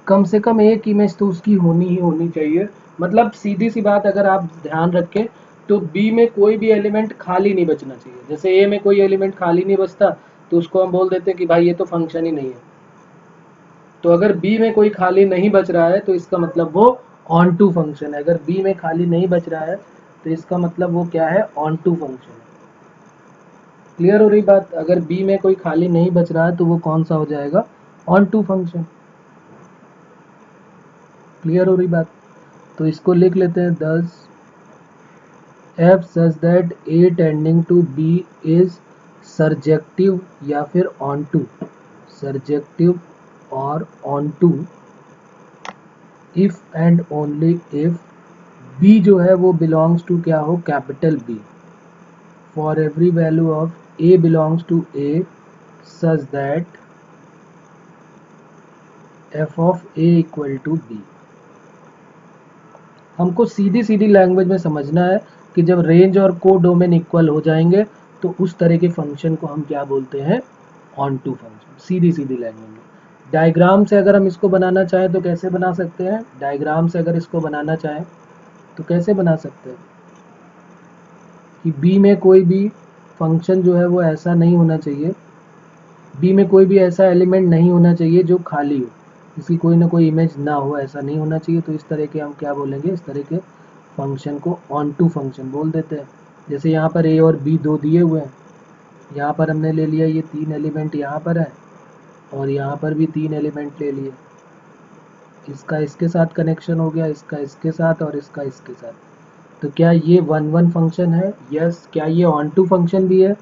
कम से कम एक इमेज तो उसकी होनी ही होनी चाहिए। मतलब सीधी सी बात, अगर आप ध्यान रखें तो बी में कोई भी एलिमेंट खाली नहीं बचना चाहिए। जैसे ए में कोई एलिमेंट खाली नहीं बचता तो उसको हम बोल देते हैं कि भाई ये तो फंक्शन ही नहीं है। तो अगर बी में कोई खाली नहीं बच रहा है तो इसका मतलब वो ऑन टू फंक्शन है। अगर बी में खाली नहीं बच रहा है तो इसका मतलब वो क्या है, ऑन टू फंक्शन है। क्लियर हो रही बात? अगर बी में कोई खाली नहीं बच रहा है तो वो कौन सा हो जाएगा, ऑन टू फंक्शन। क्लियर हो रही बात? तो इसको लिख लेते हैं 10 f such that A tending to B is surjective या फिर ऑन टू, सर्जेक्टिव और onto if and only if B जो है वो बिलोंग्स टू क्या हो, capital B. For every value of a belongs to A such that f of a equal to b. हमको सीधी सीधी लैंग्वेज में समझना है कि जब रेंज और को डोमेन इक्वल हो जाएंगे तो उस तरह के फंक्शन को हम क्या बोलते हैं, ऑन टू फंक्शन। सीधी सीधी लैंग्वेज में। डायग्राम से अगर हम इसको बनाना चाहें तो कैसे बना सकते हैं, डायग्राम से अगर इसको बनाना चाहें तो कैसे बना सकते हैं कि बी में कोई भी फंक्शन जो है वो ऐसा नहीं होना चाहिए, बी में कोई भी ऐसा एलिमेंट नहीं होना चाहिए जो खाली हो, इसकी कोई ना कोई इमेज ना हो, ऐसा नहीं होना चाहिए। तो इस तरह के हम क्या बोलेंगे, इस तरह के फंक्शन को ऑन टू फंक्शन बोल देते हैं। जैसे यहाँ पर ए और बी दो दिए हुए हैं, यहाँ पर हमने ले लिया ये 3 एलिमेंट यहाँ पर है और यहाँ पर भी 3 एलिमेंट ले लिए, इसका इसके साथ कनेक्शन हो गया, इसका इसके साथ और इसका इसके साथ। तो क्या ये 1 1 फंक्शन है? यस। क्या ये ऑन टू फंक्शन भी है?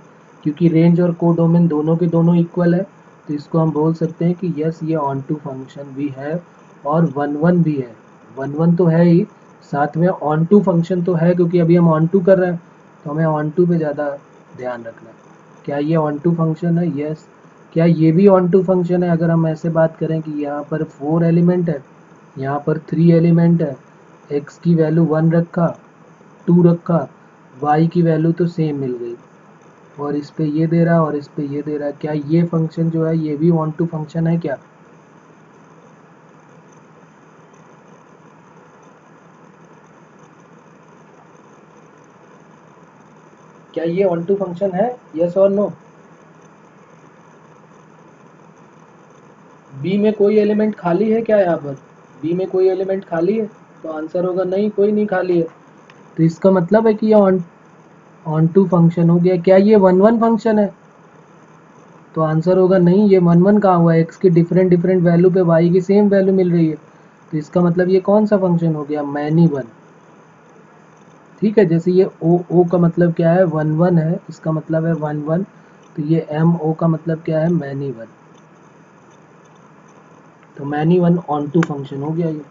क्योंकि रेंज और को डोमेन दोनों के दोनों इक्वल है, तो इसको हम बोल सकते हैं कि यस ये ऑन टू फंक्शन भी है और 1 1 भी है। 1 1 तो है ही, साथ में ऑन टू फंक्शन तो है, क्योंकि अभी हम ऑन टू कर रहे हैं तो हमें ऑन टू पे ज़्यादा ध्यान रखना है। क्या ये ऑन टू फंक्शन है? यस। क्या ये भी ऑन टू फंक्शन है? अगर हम ऐसे बात करें कि यहाँ पर 4 एलिमेंट है, यहाँ पर 3 एलिमेंट है, x की वैल्यू 1 रखा, 2 रखा, y की वैल्यू तो सेम मिल गई और इस पे ये दे रहा है और इस पे ये दे रहा है, क्या ये फंक्शन जो है ये भी ऑन टू फंक्शन है क्या? क्या ये ऑन टू फंक्शन है? यस और नो? बी में कोई एलिमेंट खाली है क्या? यहाँ पर बी में कोई एलिमेंट खाली है तो आंसर होगा नहीं, कोई नहीं खाली है। तो इसका मतलब है कि ये ऑन टू फंक्शन हो गया। क्या ये 1 1 फंक्शन है? तो आंसर होगा नहीं, ये 1 1 कहाँ हुआ है, एक्स की डिफरेंट डिफरेंट वैल्यू पे वाई की सेम वैल्यू मिल रही है। तो इसका मतलब ये कौन सा फंक्शन हो गया, मैनी वन। ठीक है, जैसे ये ओ का मतलब क्या है, 1 1 है, इसका मतलब है 1 1, तो ये एम ओ का मतलब क्या है, मैनी वन। तो many one onto function हो गया ये।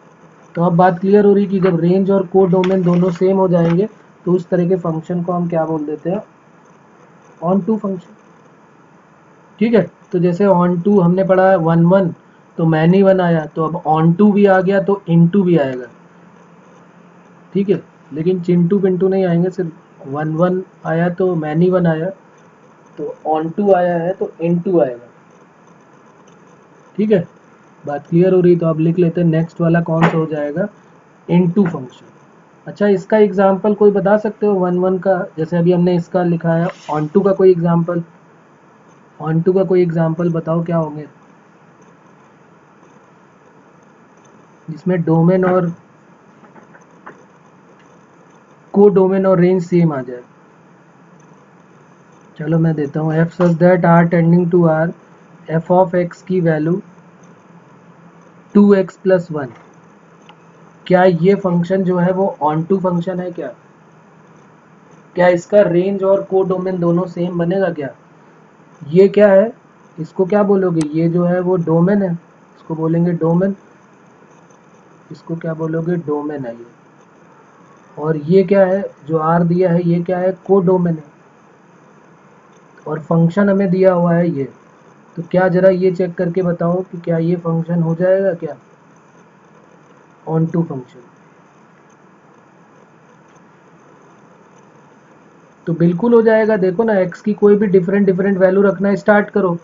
तो अब बात क्लियर हो रही कि जब रेंज और को डोमेन दोनों सेम हो जाएंगे तो उस तरह के फंक्शन को हम क्या बोल देते हैं, ऑन टू फंक्शन। ठीक है, तो जैसे ऑन टू हमने पढ़ा है 1 1, तो मैनी वन आया, तो अब ऑन टू भी आ गया तो इन टू भी आएगा। ठीक है, लेकिन चिंटू पिंटू नहीं आएंगे, सिर्फ 1 1 आया तो मैनी वन आया, तो ऑन टू आया है तो इन टू आएगा। ठीक है, बात क्लियर हो रही? तो अब लिख लेते हैं नेक्स्ट वाला कौन सा हो जाएगा, इन टू फंक्शन। अच्छा, इसका एग्जाम्पल कोई बता सकते हो 1 1 का? जैसे अभी हमने इसका लिखा है ऑन टू का कोई एग्जाम्पल, ऑन टू का कोई एग्जाम्पल बताओ क्या होंगे जिसमें डोमेन और को डोमेन और रेंज सेम आ जाए। चलो मैं देता हूँ, f such that R tending to R, f of x की वैल्यू 2x + 1। क्या ये फंक्शन जो है वो ऑन टू फंक्शन है क्या? क्या इसका रेंज और को डोमेन दोनों सेम बनेगा क्या? ये क्या है, इसको क्या बोलोगे, ये जो है वो डोमेन है, इसको बोलेंगे डोमेन, इसको क्या बोलोगे, डोमेन है ये। और ये क्या है जो आर दिया है, ये क्या है, को डोमेन है। और फंक्शन हमें दिया हुआ है ये, तो क्या जरा ये चेक करके बताओ कि क्या ये फंक्शन हो जाएगा क्या, ऑन टू फंक्शन? तो बिल्कुल हो जाएगा। देखो ना, x की कोई भी डिफरेंट डिफरेंट वैल्यू रखना स्टार्ट करो,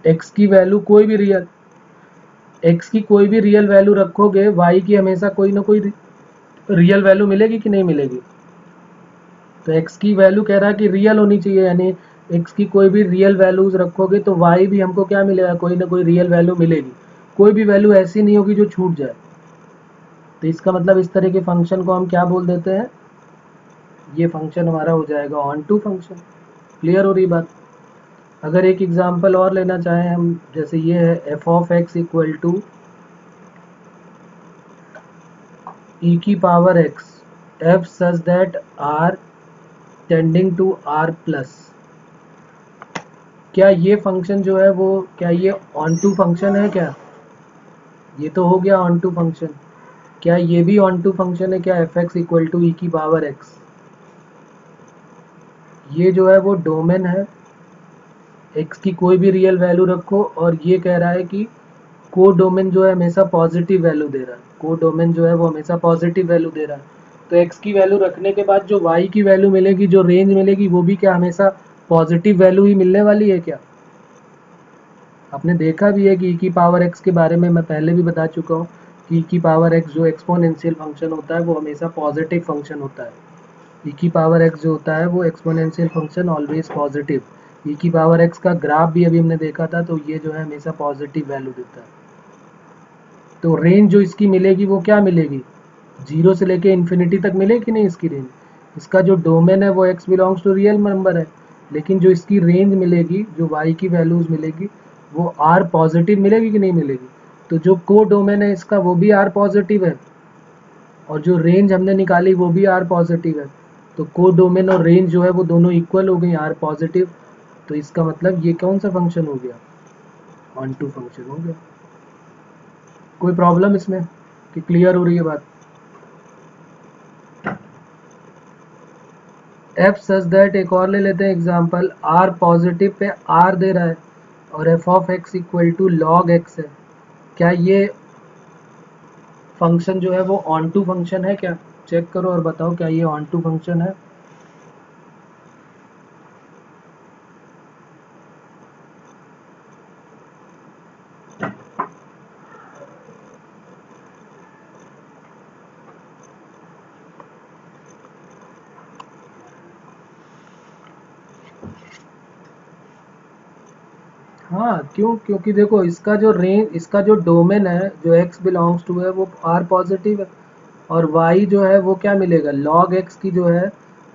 x की वैल्यू कोई भी रियल, x की कोई भी रियल वैल्यू रखोगे, y की हमेशा कोई ना कोई रियल वैल्यू मिलेगी कि नहीं मिलेगी? तो x की वैल्यू कह रहा है कि रियल होनी चाहिए, यानी x की कोई भी रियल वैल्यूज रखोगे तो y भी हमको क्या मिलेगा, कोई ना कोई रियल वैल्यू मिलेगी। कोई भी वैल्यू ऐसी नहीं होगी जो छूट जाए। तो इसका मतलब इस तरह के फंक्शन को हम क्या बोल देते हैं, ये फंक्शन हमारा हो जाएगा ऑन टू फंक्शन। क्लियर हो रही बात। अगर एक एग्जांपल और लेना चाहें हम, जैसे ये है F of x equal to ई की power X F such that R tending to R plus. क्या ये फंक्शन जो है वो, क्या ये ऑन टू फंक्शन है क्या? ये तो हो गया ऑन टू फंक्शन। क्या ये भी ऑन टू फंक्शन है क्या, एफ एक्स इक्वल टू ई की पावर एक्स? ये जो है वो डोमेन है, एक्स की कोई भी रियल वैल्यू रखो, और ये कह रहा है कि को डोमेन जो है हमेशा पॉजिटिव वैल्यू दे रहा है, को डोमेन जो है वो हमेशा पॉजिटिव वैल्यू दे रहा है। तो एक्स की वैल्यू रखने के बाद जो वाई की वैल्यू मिलेगी, जो रेंज मिलेगी, वो भी क्या हमेशा पॉजिटिव वैल्यू ही मिलने वाली है क्या? आपने देखा भी है कि ई की पावर एक्स के बारे में मैं पहले भी बता चुका हूँ कि ई की पावर एक्स जो एक्सपोनेंशियल फंक्शन होता है वो हमेशा पॉजिटिव फंक्शन होता है। ई की पावर एक्स जो होता है वो एक्सपोनेंशियल फंक्शन ऑलवेज पॉजिटिव। ई की पावर एक्स का ग्राफ भी अभी हमने देखा था, तो ये जो है हमेशा पॉजिटिव वैल्यू देता है। तो रेंज जो इसकी मिलेगी वो क्या मिलेगी, जीरो से लेके इन्फिनिटी तक मिलेगी नहीं इसकी रेंज। इसका जो डोमेन है वो x belongs to real number है, लेकिन जो इसकी रेंज मिलेगी, जो वाई की वैल्यूज मिलेगी, वो आर पॉजिटिव मिलेगी कि नहीं मिलेगी। तो जो को डोमेन है इसका वो भी आर पॉजिटिव है, और जो रेंज हमने निकाली वो भी आर पॉजिटिव है। तो को डोमेन और रेंज जो है वो दोनों इक्वल हो गई, आर पॉजिटिव। तो इसका मतलब ये कौन सा फंक्शन हो गया, ऑन टू फंक्शन हो गया। कोई प्रॉब्लम इसमें कि क्लियर हो रही है बात? एफ सच दैट, एक और ले लेते हैं एग्जांपल, आर पॉजिटिव पे आर दे रहा है और f of x equal to log x है। क्या ये फंक्शन जो है वो ऑन टू फंक्शन है क्या? चेक करो और बताओ क्या ये ऑन टू फंक्शन है। हाँ क्यों, क्योंकि देखो इसका जो रेंज, इसका जो डोमेन है जो x बिलोंग्स टू है वो r पॉजिटिव है, और y जो है वो क्या मिलेगा, log x की जो है,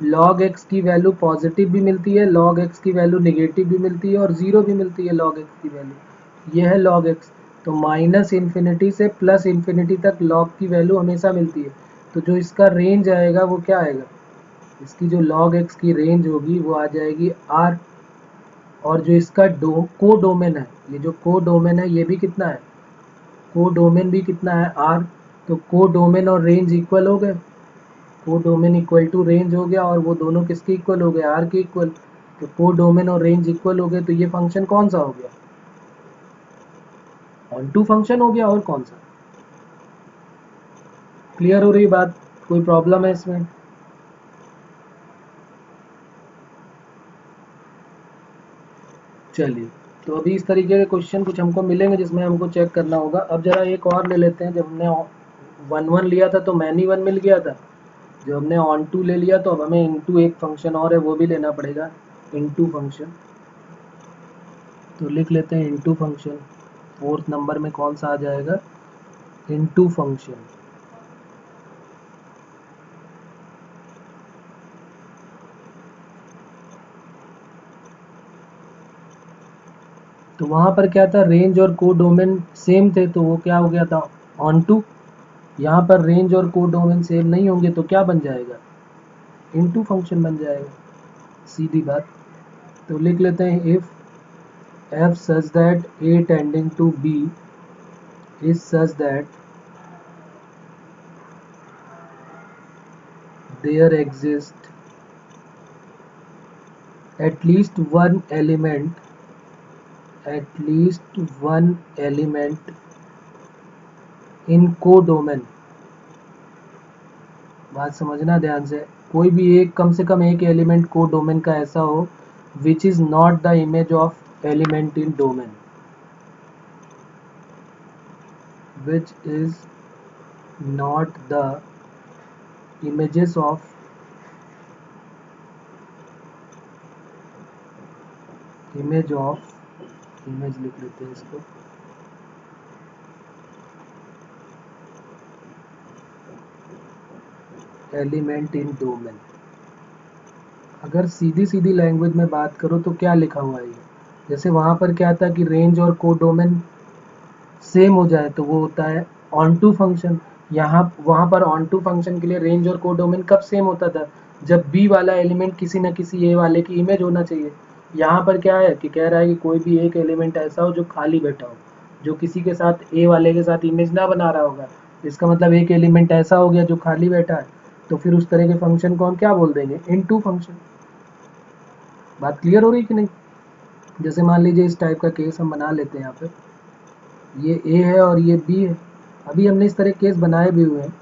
log x की वैल्यू पॉजिटिव भी मिलती है, log x की वैल्यू नेगेटिव भी मिलती है, और जीरो भी मिलती है log x की वैल्यू। ये है log x। तो माइनस इन्फिनिटी से प्लस इन्फिनिटी तक log की वैल्यू हमेशा मिलती है। तो जो इसका रेंज आएगा वो क्या आएगा, इसकी जो log x की रेंज होगी वो आ जाएगी r। और जो इसका को डोमेन है, ये जो को डोमेन है ये भी कितना है, को डोमेन भी कितना है, आर। तो को डोमेन और रेंज इक्वल हो गए, को डोमेन इक्वल टू रेंज हो गया, और वो दोनों किसके इक्वल हो गए, आर के इक्वल। तो को डोमेन और रेंज इक्वल हो गए, तो ये फंक्शन कौन सा हो गया, ऑन टू फंक्शन हो गया, और कौन सा। क्लियर हो रही बात? कोई प्रॉब्लम है इसमें? चलिए, तो अभी इस तरीके के क्वेश्चन कुछ हमको मिलेंगे जिसमें हमको चेक करना होगा। अब जरा एक और ले लेते हैं। जब हमने वन वन लिया था तो मैनी वन मिल गया था, जो हमने ऑन टू ले लिया तो अब हमें इनटू एक फंक्शन और है वो भी लेना पड़ेगा, इनटू फंक्शन। तो लिख लेते हैं इनटू फंक्शन। फोर्थ नंबर में कौन सा आ जाएगा, इनटू फंक्शन। तो वहां पर क्या था, रेंज और को डोमेन सेम थे, तो वो क्या हो गया था, ऑन टू। यहाँ पर रेंज और को डोमेन सेम नहीं होंगे तो क्या बन जाएगा, इनटू फंक्शन बन जाएगा, सीधी बात। तो लिख लेते हैं if f such that a tending to b is such that there exists at least one element, at least one element in codomain। बात समझना ध्यान से, कोई भी एक, कम से कम एक एलिमेंट कोडोमेन का ऐसा हो which is not the image of element in domain, which is not the images of image of, image लिख लेते हैं इसको, एलिमेंट इन डोमेन। अगर सीधी सीधी लैंग्वेज में बात करो तो क्या लिखा हुआ है ये, जैसे वहाँ पर क्या था कि रेंज और को डोमेन सेम हो जाए तो वो होता है ऑन टू फंक्शन। यहाँ वहाँ पर ऑन टू फंक्शन के लिए रेंज और को डोमेन कब सेम होता था, जब बी वाला एलिमेंट किसी न किसी ए वाले की इमेज होना चाहिए। यहाँ पर क्या है कि कह रहा है कि कोई भी एक एलिमेंट ऐसा हो जो खाली बैठा हो, जो किसी के साथ ए वाले के साथ इमेज ना बना रहा होगा। इसका मतलब एक एलिमेंट ऐसा हो गया जो खाली बैठा है, तो फिर उस तरह के फंक्शन को हम क्या बोल देंगे, इन टू फंक्शन। बात क्लियर हो रही कि नहीं। जैसे मान लीजिए इस टाइप का केस हम बना लेते हैं, यहाँ पे ये ए है और ये बी है। अभी हमने इस तरह केस बनाए भी हुए हैं।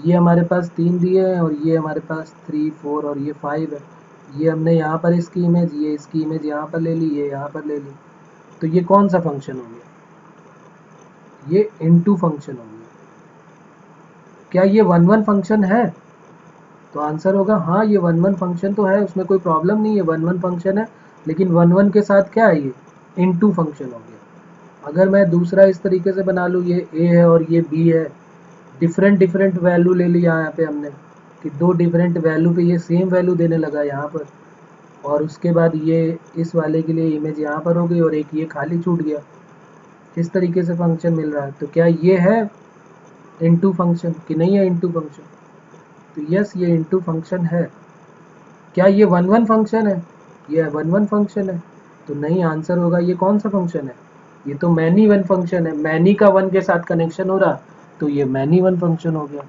ये हमारे पास 3 दिए हैं और ये हमारे पास 3, 4 और ये 5 है। ये हमने यहाँ पर इसकी इमेज, ये इसकी इमेज यहाँ पर ले ली, ये यहाँ पर ले ली। तो ये कौन सा फंक्शन हो गया, ये इनटू फंक्शन हो गया। क्या ये 1-1 फंक्शन है, तो आंसर होगा हाँ, ये 1-1 फंक्शन तो है, उसमें कोई प्रॉब्लम नहीं है, 1-1 फंक्शन है। लेकिन 1-1 के साथ क्या है, ये इनटू फंक्शन हो गया। अगर मैं दूसरा इस तरीके से बना लूँ, ये ए है और ये बी है, डिफरेंट डिफरेंट वैल्यू ले लिया यहाँ पे हमने, कि दो डिफरेंट वैल्यू पे ये सेम वैल्यू देने लगा यहाँ पर, और उसके बाद ये इस वाले के लिए इमेज यहाँ पर हो गई और एक ये खाली छूट गया। इस तरीके से फंक्शन मिल रहा है, तो क्या ये है इनटू फंक्शन कि नहीं है इनटू फंक्शन, तो यस ये इनटू फंक्शन है। क्या ये 1-1 फंक्शन है, ये 1-1 फंक्शन है, तो नहीं, आंसर होगा ये कौन सा फंक्शन है, ये तो मैनी वन फंक्शन है। मैनी का 1 के साथ कनेक्शन हो रहा, तो ये मैनी वन फंक्शन हो गया।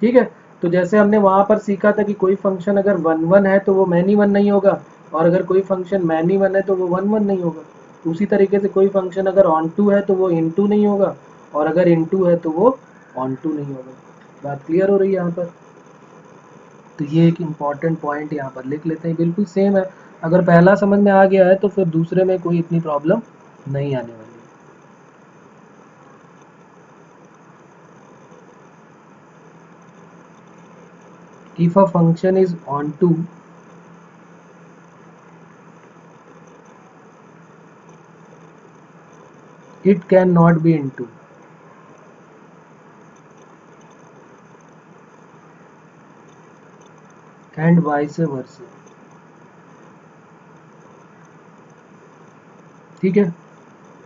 ठीक है, तो जैसे हमने वहां पर सीखा था कि कोई फंक्शन अगर 1-1 है तो वो मैनी वन नहीं होगा, और अगर कोई फंक्शन मैनी वन है तो वो 1-1 नहीं होगा। उसी तरीके से कोई फंक्शन अगर ऑन टू है तो वो इन टू नहीं होगा, और अगर इन टू है तो वो ऑन टू नहीं होगा। बात क्लियर हो रही है यहाँ पर। तो ये एक इम्पॉर्टेंट पॉइंट यहाँ पर लिख लेते हैं, बिल्कुल सेम है। अगर पहला समझ में आ गया है तो फिर दूसरे में कोई इतनी प्रॉब्लम नहीं आने वाली। If a function is onto it cannot be into, and vice versa। ठीक है,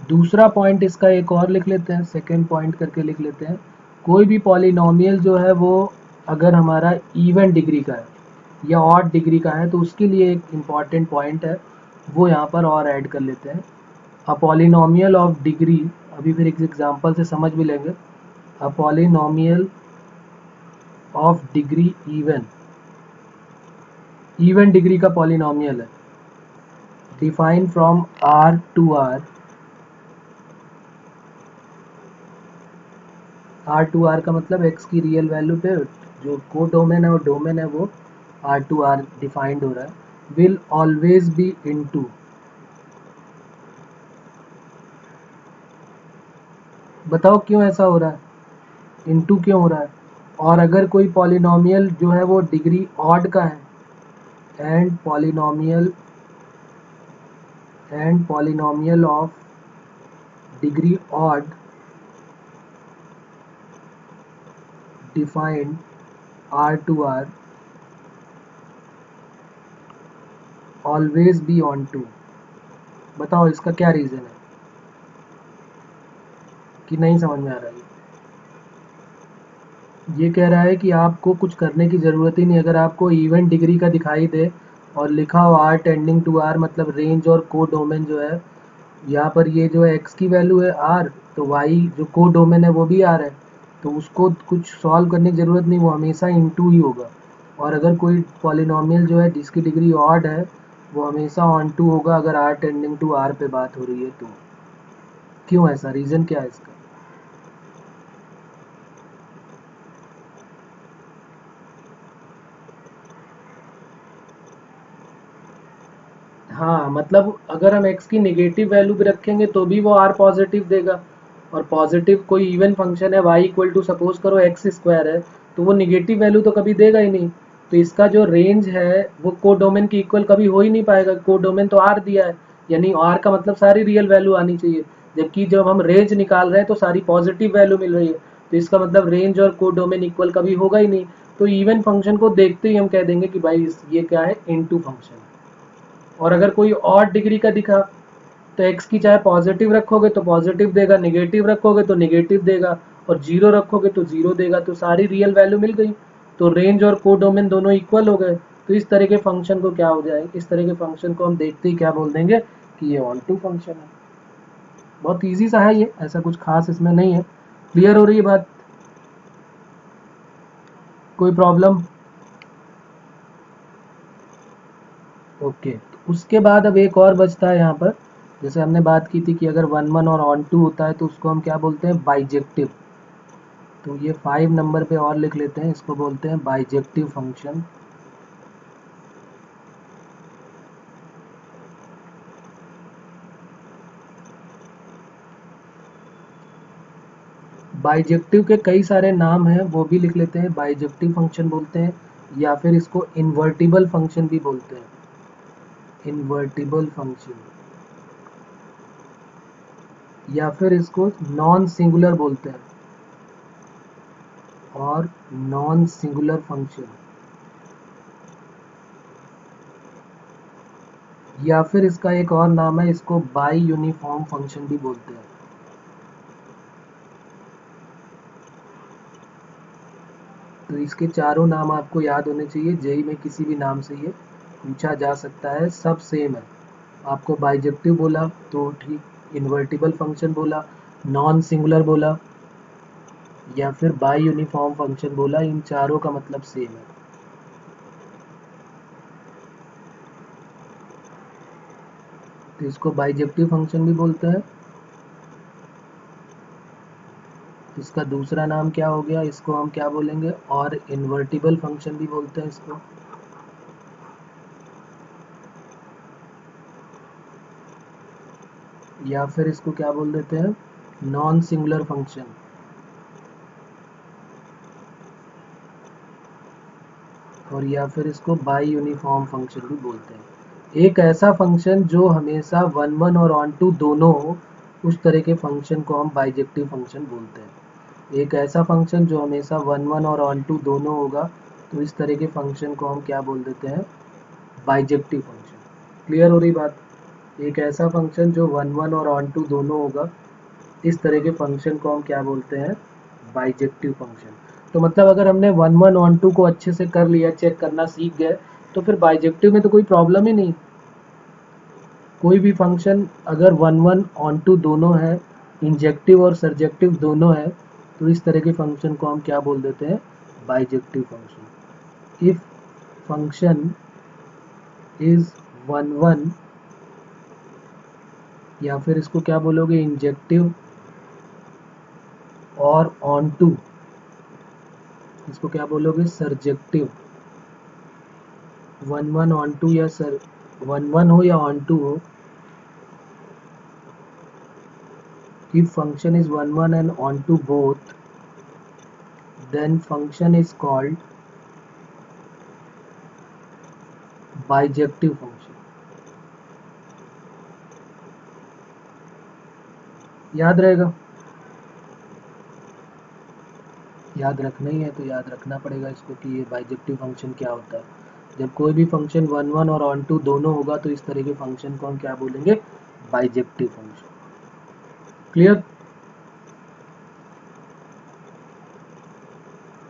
दूसरा पॉइंट इसका एक और लिख लेते हैं, सेकेंड पॉइंट करके लिख लेते हैं। कोई भी पॉलिनोमियल जो है वो अगर हमारा इवन डिग्री का है या ऑड डिग्री का है तो उसके लिए एक इम्पॉर्टेंट पॉइंट है, वो यहाँ पर और ऐड कर लेते हैं। अ पॉलिनोमियल ऑफ डिग्री, अभी फिर एक एग्जांपल से समझ भी लेंगे। A polynomial of degree even, even degree का पॉलिनोमियल है, define from R to R. R to R का मतलब एक्स की रियल वैल्यू पे जो को डोमेन है, वो डोमेन है वो आर टू आर डिफाइंड हो रहा है, विल ऑलवेज बी इनटू। बताओ क्यों ऐसा हो रहा है, इनटू क्यों हो रहा है। और अगर कोई पॉलिनोमियल जो है वो डिग्री ऑड का है, and polynomial of degree odd defined R to R always be onto. बताओ इसका क्या रीज़न है, कि नहीं समझ में आ रहा है। ये कह रहा है कि आपको कुछ करने की ज़रूरत ही नहीं। अगर आपको इवन डिग्री का दिखाई दे और लिखा हो आर टेंडिंग टू आर, मतलब रेंज और को डोमेन जो है, यहाँ पर ये जो है एक्स की वैल्यू है आर, तो वाई जो को डोमेन है वो भी आर है, तो उसको कुछ सॉल्व करने की ज़रूरत नहीं, वो हमेशा इनटू ही होगा। और अगर कोई पॉलिनोमियल जो है जिसकी डिग्री ऑड है, वो हमेशा ऑन टू होगा अगर आर टेंडिंग टू आर पे बात हो रही है तो। क्यों ऐसा, रीज़न क्या है इसका। हाँ, मतलब अगर हम x की नेगेटिव वैल्यू भी रखेंगे तो भी वो r पॉजिटिव देगा, और पॉजिटिव कोई इवन फंक्शन है y इक्वल टू सपोज करो एक्स स्क्वायर है, तो वो नेगेटिव वैल्यू तो कभी देगा ही नहीं। तो इसका जो रेंज है वो कोडोमेन की इक्वल कभी हो ही नहीं पाएगा, कोडोमेन तो r दिया है, यानी r का मतलब सारी रियल वैल्यू आनी चाहिए। जबकि जब हम रेंज निकाल रहे हैं तो सारी पॉजिटिव वैल्यू मिल रही है, तो इसका मतलब रेंज और कोडोमेन इक्वल कभी होगा ही नहीं। तो इवन फंक्शन को देखते ही हम कह देंगे कि भाई ये क्या है, इनटू फंक्शन है। और अगर कोई और डिग्री का दिखा तो x की चाहे पॉजिटिव रखोगे तो पॉजिटिव देगा, निगेटिव रखोगे तो निगेटिव देगा, और जीरो रखोगे तो जीरो देगा। तो सारी रियल वैल्यू मिल गई, तो रेंज और कोडोमेन दोनों इक्वल हो गए। तो इस तरह के फंक्शन को क्या हो जाएगा, इस तरह के फंक्शन को हम देखते ही क्या बोल देंगे कि ये ऑन टू फंक्शन है। बहुत इजी सा है ये, ऐसा कुछ खास इसमें नहीं है। क्लियर हो रही है बात? कोई प्रॉब्लम? ओके, तो उसके बाद अब एक और बचता है यहाँ पर। जैसे हमने बात की थी कि अगर वन वन और ऑन टू होता है तो उसको हम क्या बोलते हैं, बाइजेक्टिव। तो ये 5 नंबर पे और लिख लेते हैं, इसको बोलते हैं बाइजेक्टिव फंक्शन। बाइजेक्टिव के कई सारे नाम हैं, वो भी लिख लेते हैं। बाइजेक्टिव फंक्शन बोलते हैं, या फिर इसको इन्वर्टिबल फंक्शन भी बोलते हैं, इन्वर्टिबल फंक्शन, या फिर इसको नॉन सिंगुलर बोलते हैं, और नॉन सिंगुलर फंक्शन, या फिर इसका एक और नाम है, इसको बाई यूनिफॉर्म फंक्शन भी बोलते हैं। तो इसके चारों नाम आपको याद होने चाहिए, जेई में किसी भी नाम से ये पूछा जा सकता है, सब सेम है। आपको बाइजेक्टिव बोला तो ठीक, इन्वर्टिबल फंक्शन बोला, नॉन सिंगुलर बोला, या फिर बाई यूनिफॉर्म फंक्शन बोला, इन चारों का मतलब सेम है। तो इसको बाइजेक्टिव फंक्शन भी बोलते हैं। इसका दूसरा नाम क्या हो गया, इसको हम क्या बोलेंगे, और इन्वर्टिबल फंक्शन भी बोलते हैं इसको। या फिर इसको क्या बोल देते हैं, नॉन सिंगुलर फंक्शन। और या फिर इसको बाई यूनिफॉर्म फंक्शन भी बोलते हैं। एक ऐसा फंक्शन जो हमेशा वन वन और ऑन टू दोनों हो, उस तरह के फंक्शन को हम बाइजेक्टिव फंक्शन बोलते हैं। एक ऐसा फंक्शन जो हमेशा वन वन और ऑन टू दोनों होगा, तो इस तरह के फंक्शन को हम क्या बोल देते हैं, बाइजेक्टिव फंक्शन। क्लियर हो रही बात? एक ऐसा फंक्शन जो वन वन और ऑन टू दोनों होगा, इस तरह के फंक्शन को हम क्या बोलते हैं, बाइजेक्टिव फंक्शन। तो मतलब अगर हमने वन वन ऑन टू को अच्छे से कर लिया, चेक करना सीख गए, तो फिर बाइजेक्टिव में तो कोई प्रॉब्लम ही नहीं। कोई भी फंक्शन अगर वन वन ऑन टू दोनों है, इंजेक्टिव और सरजेक्टिव दोनों है, तो इस तरह के फंक्शन को हम क्या बोल देते हैं, bijective function. If function is one one, या फिर इसको क्या बोलोगे, इंजेक्टिव और ऑन टू, इसको क्या बोलोगे, सरजेक्टिव। वन वन ऑन टू या सर वन वन हो या ऑन टू हो, if function is one one and on to both, then function is called bijective function। याद रहेगा? याद रखना ही है तो याद रखना पड़ेगा इसको कि ये बाइजेक्टिव फंक्शन क्या होता है। जब कोई भी फंक्शन वन वन और ऑन टू दोनों होगा, तो इस तरह के फंक्शन को हम क्या बोलेंगे, बाइजेक्टिव फंक्शन। क्लियर?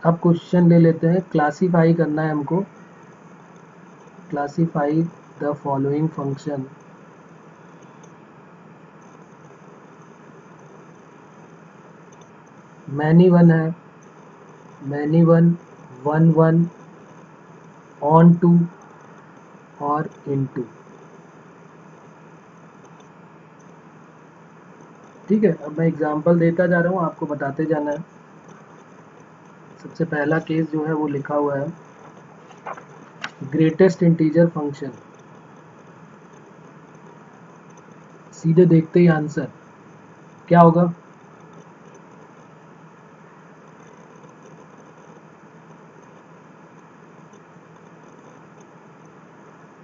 अब क्वेश्चन ले लेते हैं। क्लासीफाई करना है हमको। Classify the following function. Many one है, many one, one one, onto और इनटू। ठीक है, अब मैं एग्जांपल देता जा रहा हूँ, आपको बताते जाना है। सबसे पहला केस जो है वो लिखा हुआ है, ग्रेटेस्ट इंटीजर फंक्शन। सीधे देखते ही आंसर क्या होगा,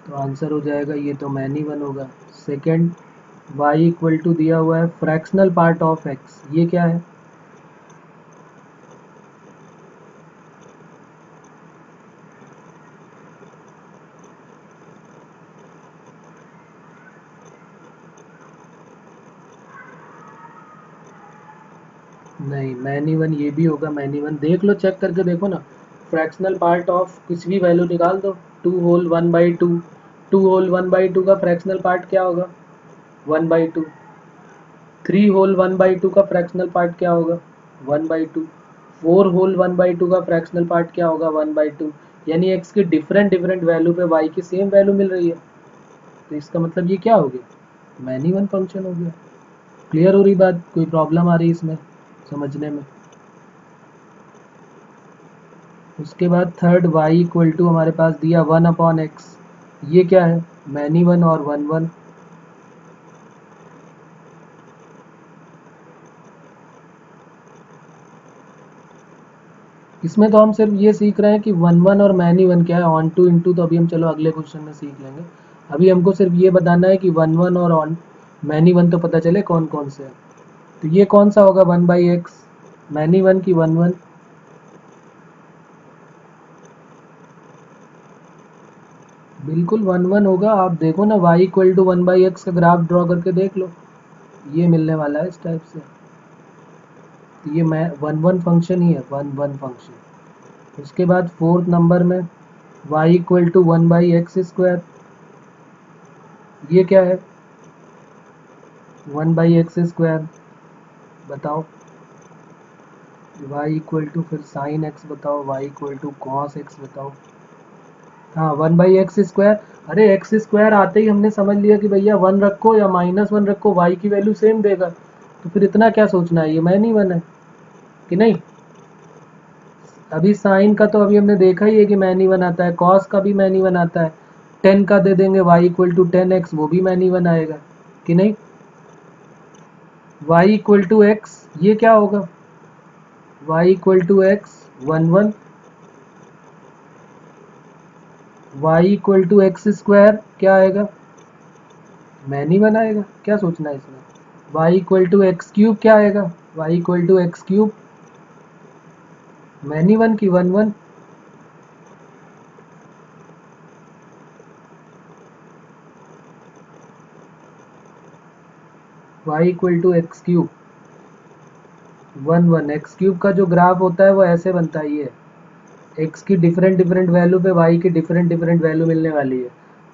तो आंसर हो जाएगा, ये तो मैनी वन होगा। सेकंड, y इक्वल टू दिया हुआ है फ्रैक्शनल पार्ट ऑफ x, ये क्या है, नहीं, मैनी वन ये भी होगा, मैनी वन देख लो, चेक करके देखो ना। फ्रैक्शनल पार्ट ऑफ कुछ भी वैल्यू निकाल दो। 2 होल 1/2, 2 होल 1/2 का फ्रैक्शनल पार्ट क्या होगा? 1/2। 3 होल 1/2 का फ्रैक्शनल पार्ट क्या होगा? 1/2। 4 होल 1/2 का फ्रैक्शनल पार्ट क्या होगा? 1/2। यानी एक्स की डिफरेंट डिफरेंट वैल्यू पे वाई की सेम वैल्यू मिल रही है, तो इसका मतलब ये क्या हो गया? मैनी वन फंक्शन हो गया। क्लियर हो रही बात? कोई प्रॉब्लम आ रही है इसमें समझने में? उसके बाद थर्ड वाई इक्वल टू हमारे पास दिया 1/x। ये क्या है? मैनी वन और 1/1। इसमें तो हम सिर्फ ये सीख रहे हैं कि 1/1 और मैनी वन क्या है। ऑन टू इंटू तो अभी हम चलो अगले क्वेश्चन में सीख लेंगे। अभी हमको सिर्फ ये बताना है कि 1/1 और ऑन मैनी वन तो पता चले कौन कौन से है। तो ये कौन सा होगा 1/x? मैनी वन की 1/1? बिल्कुल 1/1 होगा। आप देखो ना, y इक्वल टू 1/x का ग्राफ ड्रॉ करके देख लो, ये मिलने वाला है इस टाइप से। तो ये मैं 1/1 फंक्शन ही है, 1/1 फंक्शन। उसके बाद फोर्थ नंबर में y इक्वल टू 1/x²। ये क्या है? 1/x²। बताओ। y इक्वल टू फिर साइन x बताओ, y equal to cos x बताओ। हाँ, 1/x²। अरे एक्स स्क्वायर आते ही हमने समझ लिया कि भैया 1 रखो या -1 रखो, y की वैल्यू सेम देगा। तो फिर इतना क्या सोचना है, ये मैनी वन है कि नहीं? अभी साइन का तो अभी हमने देखा ही है कि मैनी वन आता है, कॉस का भी मैनी वन आता है। 10 का दे देंगे y इक्वल टू 10x, वो भी मैनी वन आएगा कि नहीं? y इक्वल टू एक्स, ये क्या होगा? y equal to x 1/1। y equal to x² क्या आएगा? मैनी वन आएगा। क्या सोचना है इसमें? y इक्वल टू x³ क्या आएगा? y equal to x³ many one की 1/1। y equal to x³ 1/1। x³ का जो ग्राफ होता है वो ऐसे बनता है, ये x की डिफरेंट डिफरेंट वैल्यू पे y की डिफरेंट डिफरेंट वैल्यू मिलने वाली है।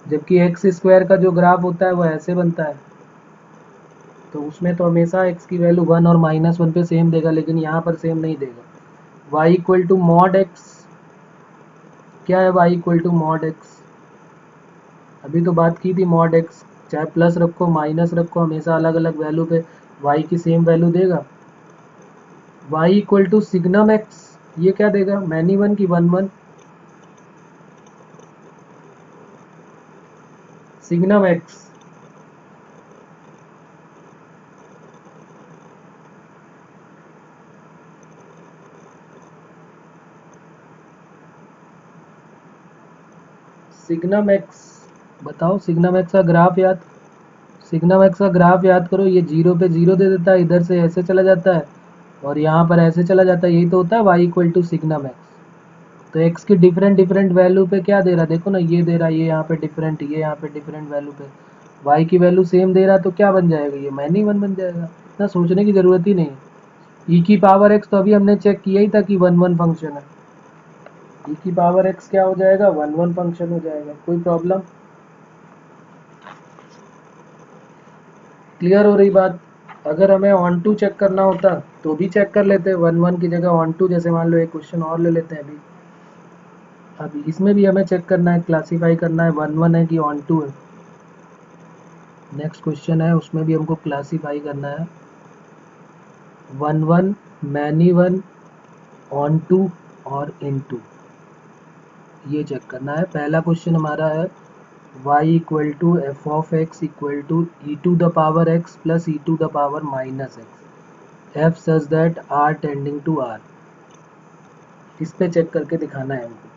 जबकि x² का जो ग्राफ होता है वो ऐसे बनता है। तो उसमें तो हमेशा x की वैल्यू 1 और -1 पे सेम देगा, लेकिन यहाँ पर सेम नहीं देगा। y equal to mod x क्या है? y equal to mod x, अभी तो बात की थी मॉड x। चाहे प्लस रखो माइनस रखो, हमेशा अलग अलग वैल्यू पे y की सेम वैल्यू देगा। y equal to signum x, ये क्या देगा? मैनी वन की 1/1। सिग्नम x सिग्नम x बताओ। सिग्नम एक्स का ग्राफ याद करो। ये 0 पे 0 दे देता है, इधर से ऐसे चला जाता है और यहाँ पर ऐसे चला जाता है। यही तो होता है y equal to signum x. तो x की डिफरेंट डिफरेंट वैल्यू पे क्या दे रहा है देखो ना, ये दे रहा है, ये यहाँ पे डिफरेंट, ये यहाँ पे डिफरेंट वैल्यू पे y की वैल्यू सेम दे रहा है, तो क्या बन जाएगा? ये मैनी वन बन जाएगा। इतना सोचने की ज़रूरत ही नहीं है। e की पावर x तो अभी हमने चेक किया ही था कि 1/1 फंक्शन है। e की पावर x क्या हो जाएगा? 1/1 फंक्शन हो जाएगा। कोई प्रॉब्लम? क्लियर हो रही बात? अगर हमें ऑन टू चेक करना होता तो भी चेक कर लेते, 1/1 की जगह ऑन टू। जैसे मान लो एक क्वेश्चन और ले लेते हैं अभी। अब इसमें भी हमें चेक करना है, क्लासीफाई करना है 1/1 है कि ऑन टू है। नेक्स्ट क्वेश्चन है, उसमें भी हमको क्लासीफाई करना है 1/1, मैनी वन, ऑन टू और इन टू, ये चेक करना है। पहला क्वेश्चन हमारा है y equal to f of x equal to e to the power x plus e to the power minus x F such that R tending to R. इस पे check करके दिखाना है हमको।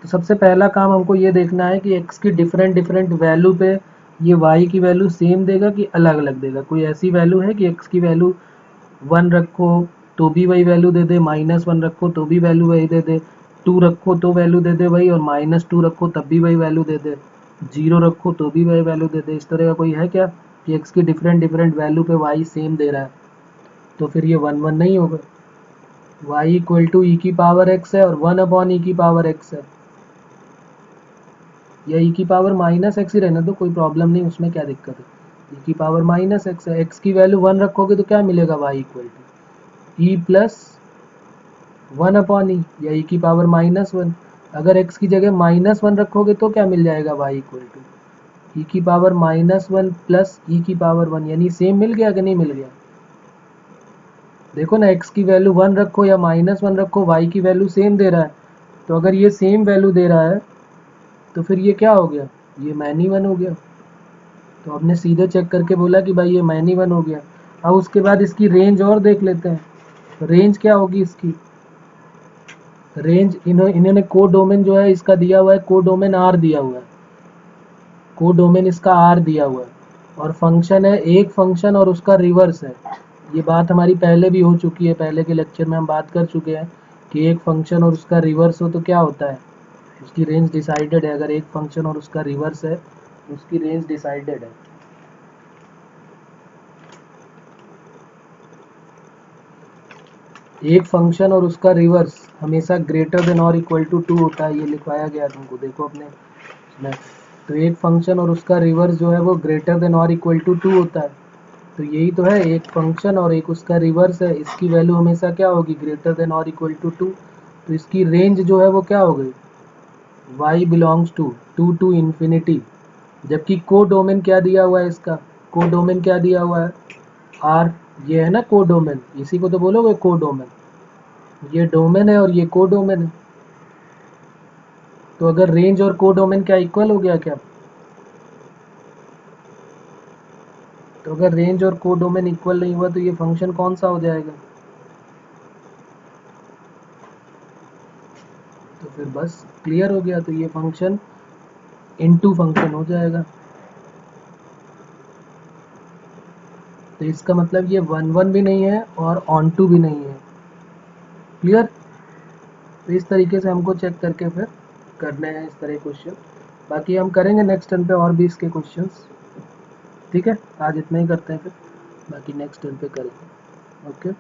तो सबसे पहला काम हमको ये देखना है कि x की डिफरेंट डिफरेंट वैल्यू पे ये y की वैल्यू सेम देगा कि अलग अलग देगा। कोई ऐसी वैल्यू है कि x की वैल्यू 1 रखो तो भी वही वैल्यू दे दे, -1 रखो तो भी वैल्यू वही दे दे, 2 रखो तो वैल्यू दे दे वही, और -2 रखो तब भी वही वैल्यू दे दे, 0 रखो तो भी वही वैल्यू दे दे। इस तरह का कोई है क्या? कि x की डिफरेंट डिफरेंट वैल्यू पे y सेम दे रहा है, तो फिर ये 1 1 नहीं होगा। y इक्वल टू ई की पावर x है और 1 अपॉन ई की पावर x है, या ई की पावर माइनस एक्स ही रहना तो कोई प्रॉब्लम नहीं, उसमें क्या दिक्कत है। ई की पावर माइनस एक्स है, एक्स की वैल्यू 1 रखोगे तो क्या मिलेगा, y equal to E plus 1 upon E, या ई की पावर -1। अगर x की जगह -1 रखोगे तो क्या मिल जाएगा, y इक्वल टू ई की पावर -1 प्लस ई की पावर 1, यानी सेम मिल गया कि नहीं मिल गया। देखो ना, x की वैल्यू 1 रखो या -1 रखो, y की वैल्यू सेम दे रहा है। तो अगर ये सेम वैल्यू दे रहा है तो फिर ये क्या हो गया, ये मैनी वन हो गया। तो आपने सीधे चेक करके बोला कि भाई ये मैनी वन हो गया। अब उसके बाद इसकी रेंज और देख लेते हैं। रेंज क्या होगी इसकी, रेंज इन्होंने को डोमेन जो है इसका दिया हुआ है, को डोमेन आर दिया हुआ है, को डोमेन इसका आर दिया हुआ है, और फंक्शन है एक फंक्शन और उसका रिवर्स है। ये बात हमारी पहले भी हो चुकी है, पहले के लेक्चर में हम बात कर चुके हैं कि एक फंक्शन और उसका रिवर्स हो तो क्या होता है, उसकी रेंज डिसाइडेड है। अगर एक फंक्शन और उसका रिवर्स है तो उसकी रेंज डिसाइडेड है। एक फंक्शन और उसका रिवर्स हमेशा ग्रेटर देन और इक्वल टू 2 होता है, ये लिखवाया गया तुमको, देखो अपने इसमें। तो एक फंक्शन और उसका रिवर्स जो है वो ग्रेटर देन और इक्वल टू 2 होता है। तो यही तो है, एक फंक्शन और एक उसका रिवर्स है, इसकी वैल्यू हमेशा क्या होगी, ग्रेटर देन और इक्वल टू 2। तो इसकी रेंज जो है वो क्या हो गई, y belongs to 2 to infinity. जबकि को डोमेन क्या दिया हुआ है इसका, को डोमेन क्या दिया हुआ है, r। ये है ना को डोमेन, इसी को तो बोलोगे को डोमेन। ये डोमेन है और ये को डोमेन है। तो अगर रेंज और को डोमेन क्या इक्वल हो गया क्या, तो अगर रेंज और को डोमेन इक्वल नहीं हुआ तो ये फंक्शन कौन सा हो जाएगा, तो फिर बस क्लियर हो गया। तो ये फंक्शन इनटू फंक्शन हो जाएगा। तो इसका मतलब ये 1 1 भी नहीं है और ऑन टू भी नहीं है। क्लियर। तो इस तरीके से हमको चेक करके फिर करने हैं इस तरह क्वेश्चन। बाकी हम करेंगे नेक्स्ट टर्न पे और भी इसके क्वेश्चंस। ठीक है, आज इतना ही करते हैं, फिर बाकी नेक्स्ट टर्न पे करेंगे। ओके।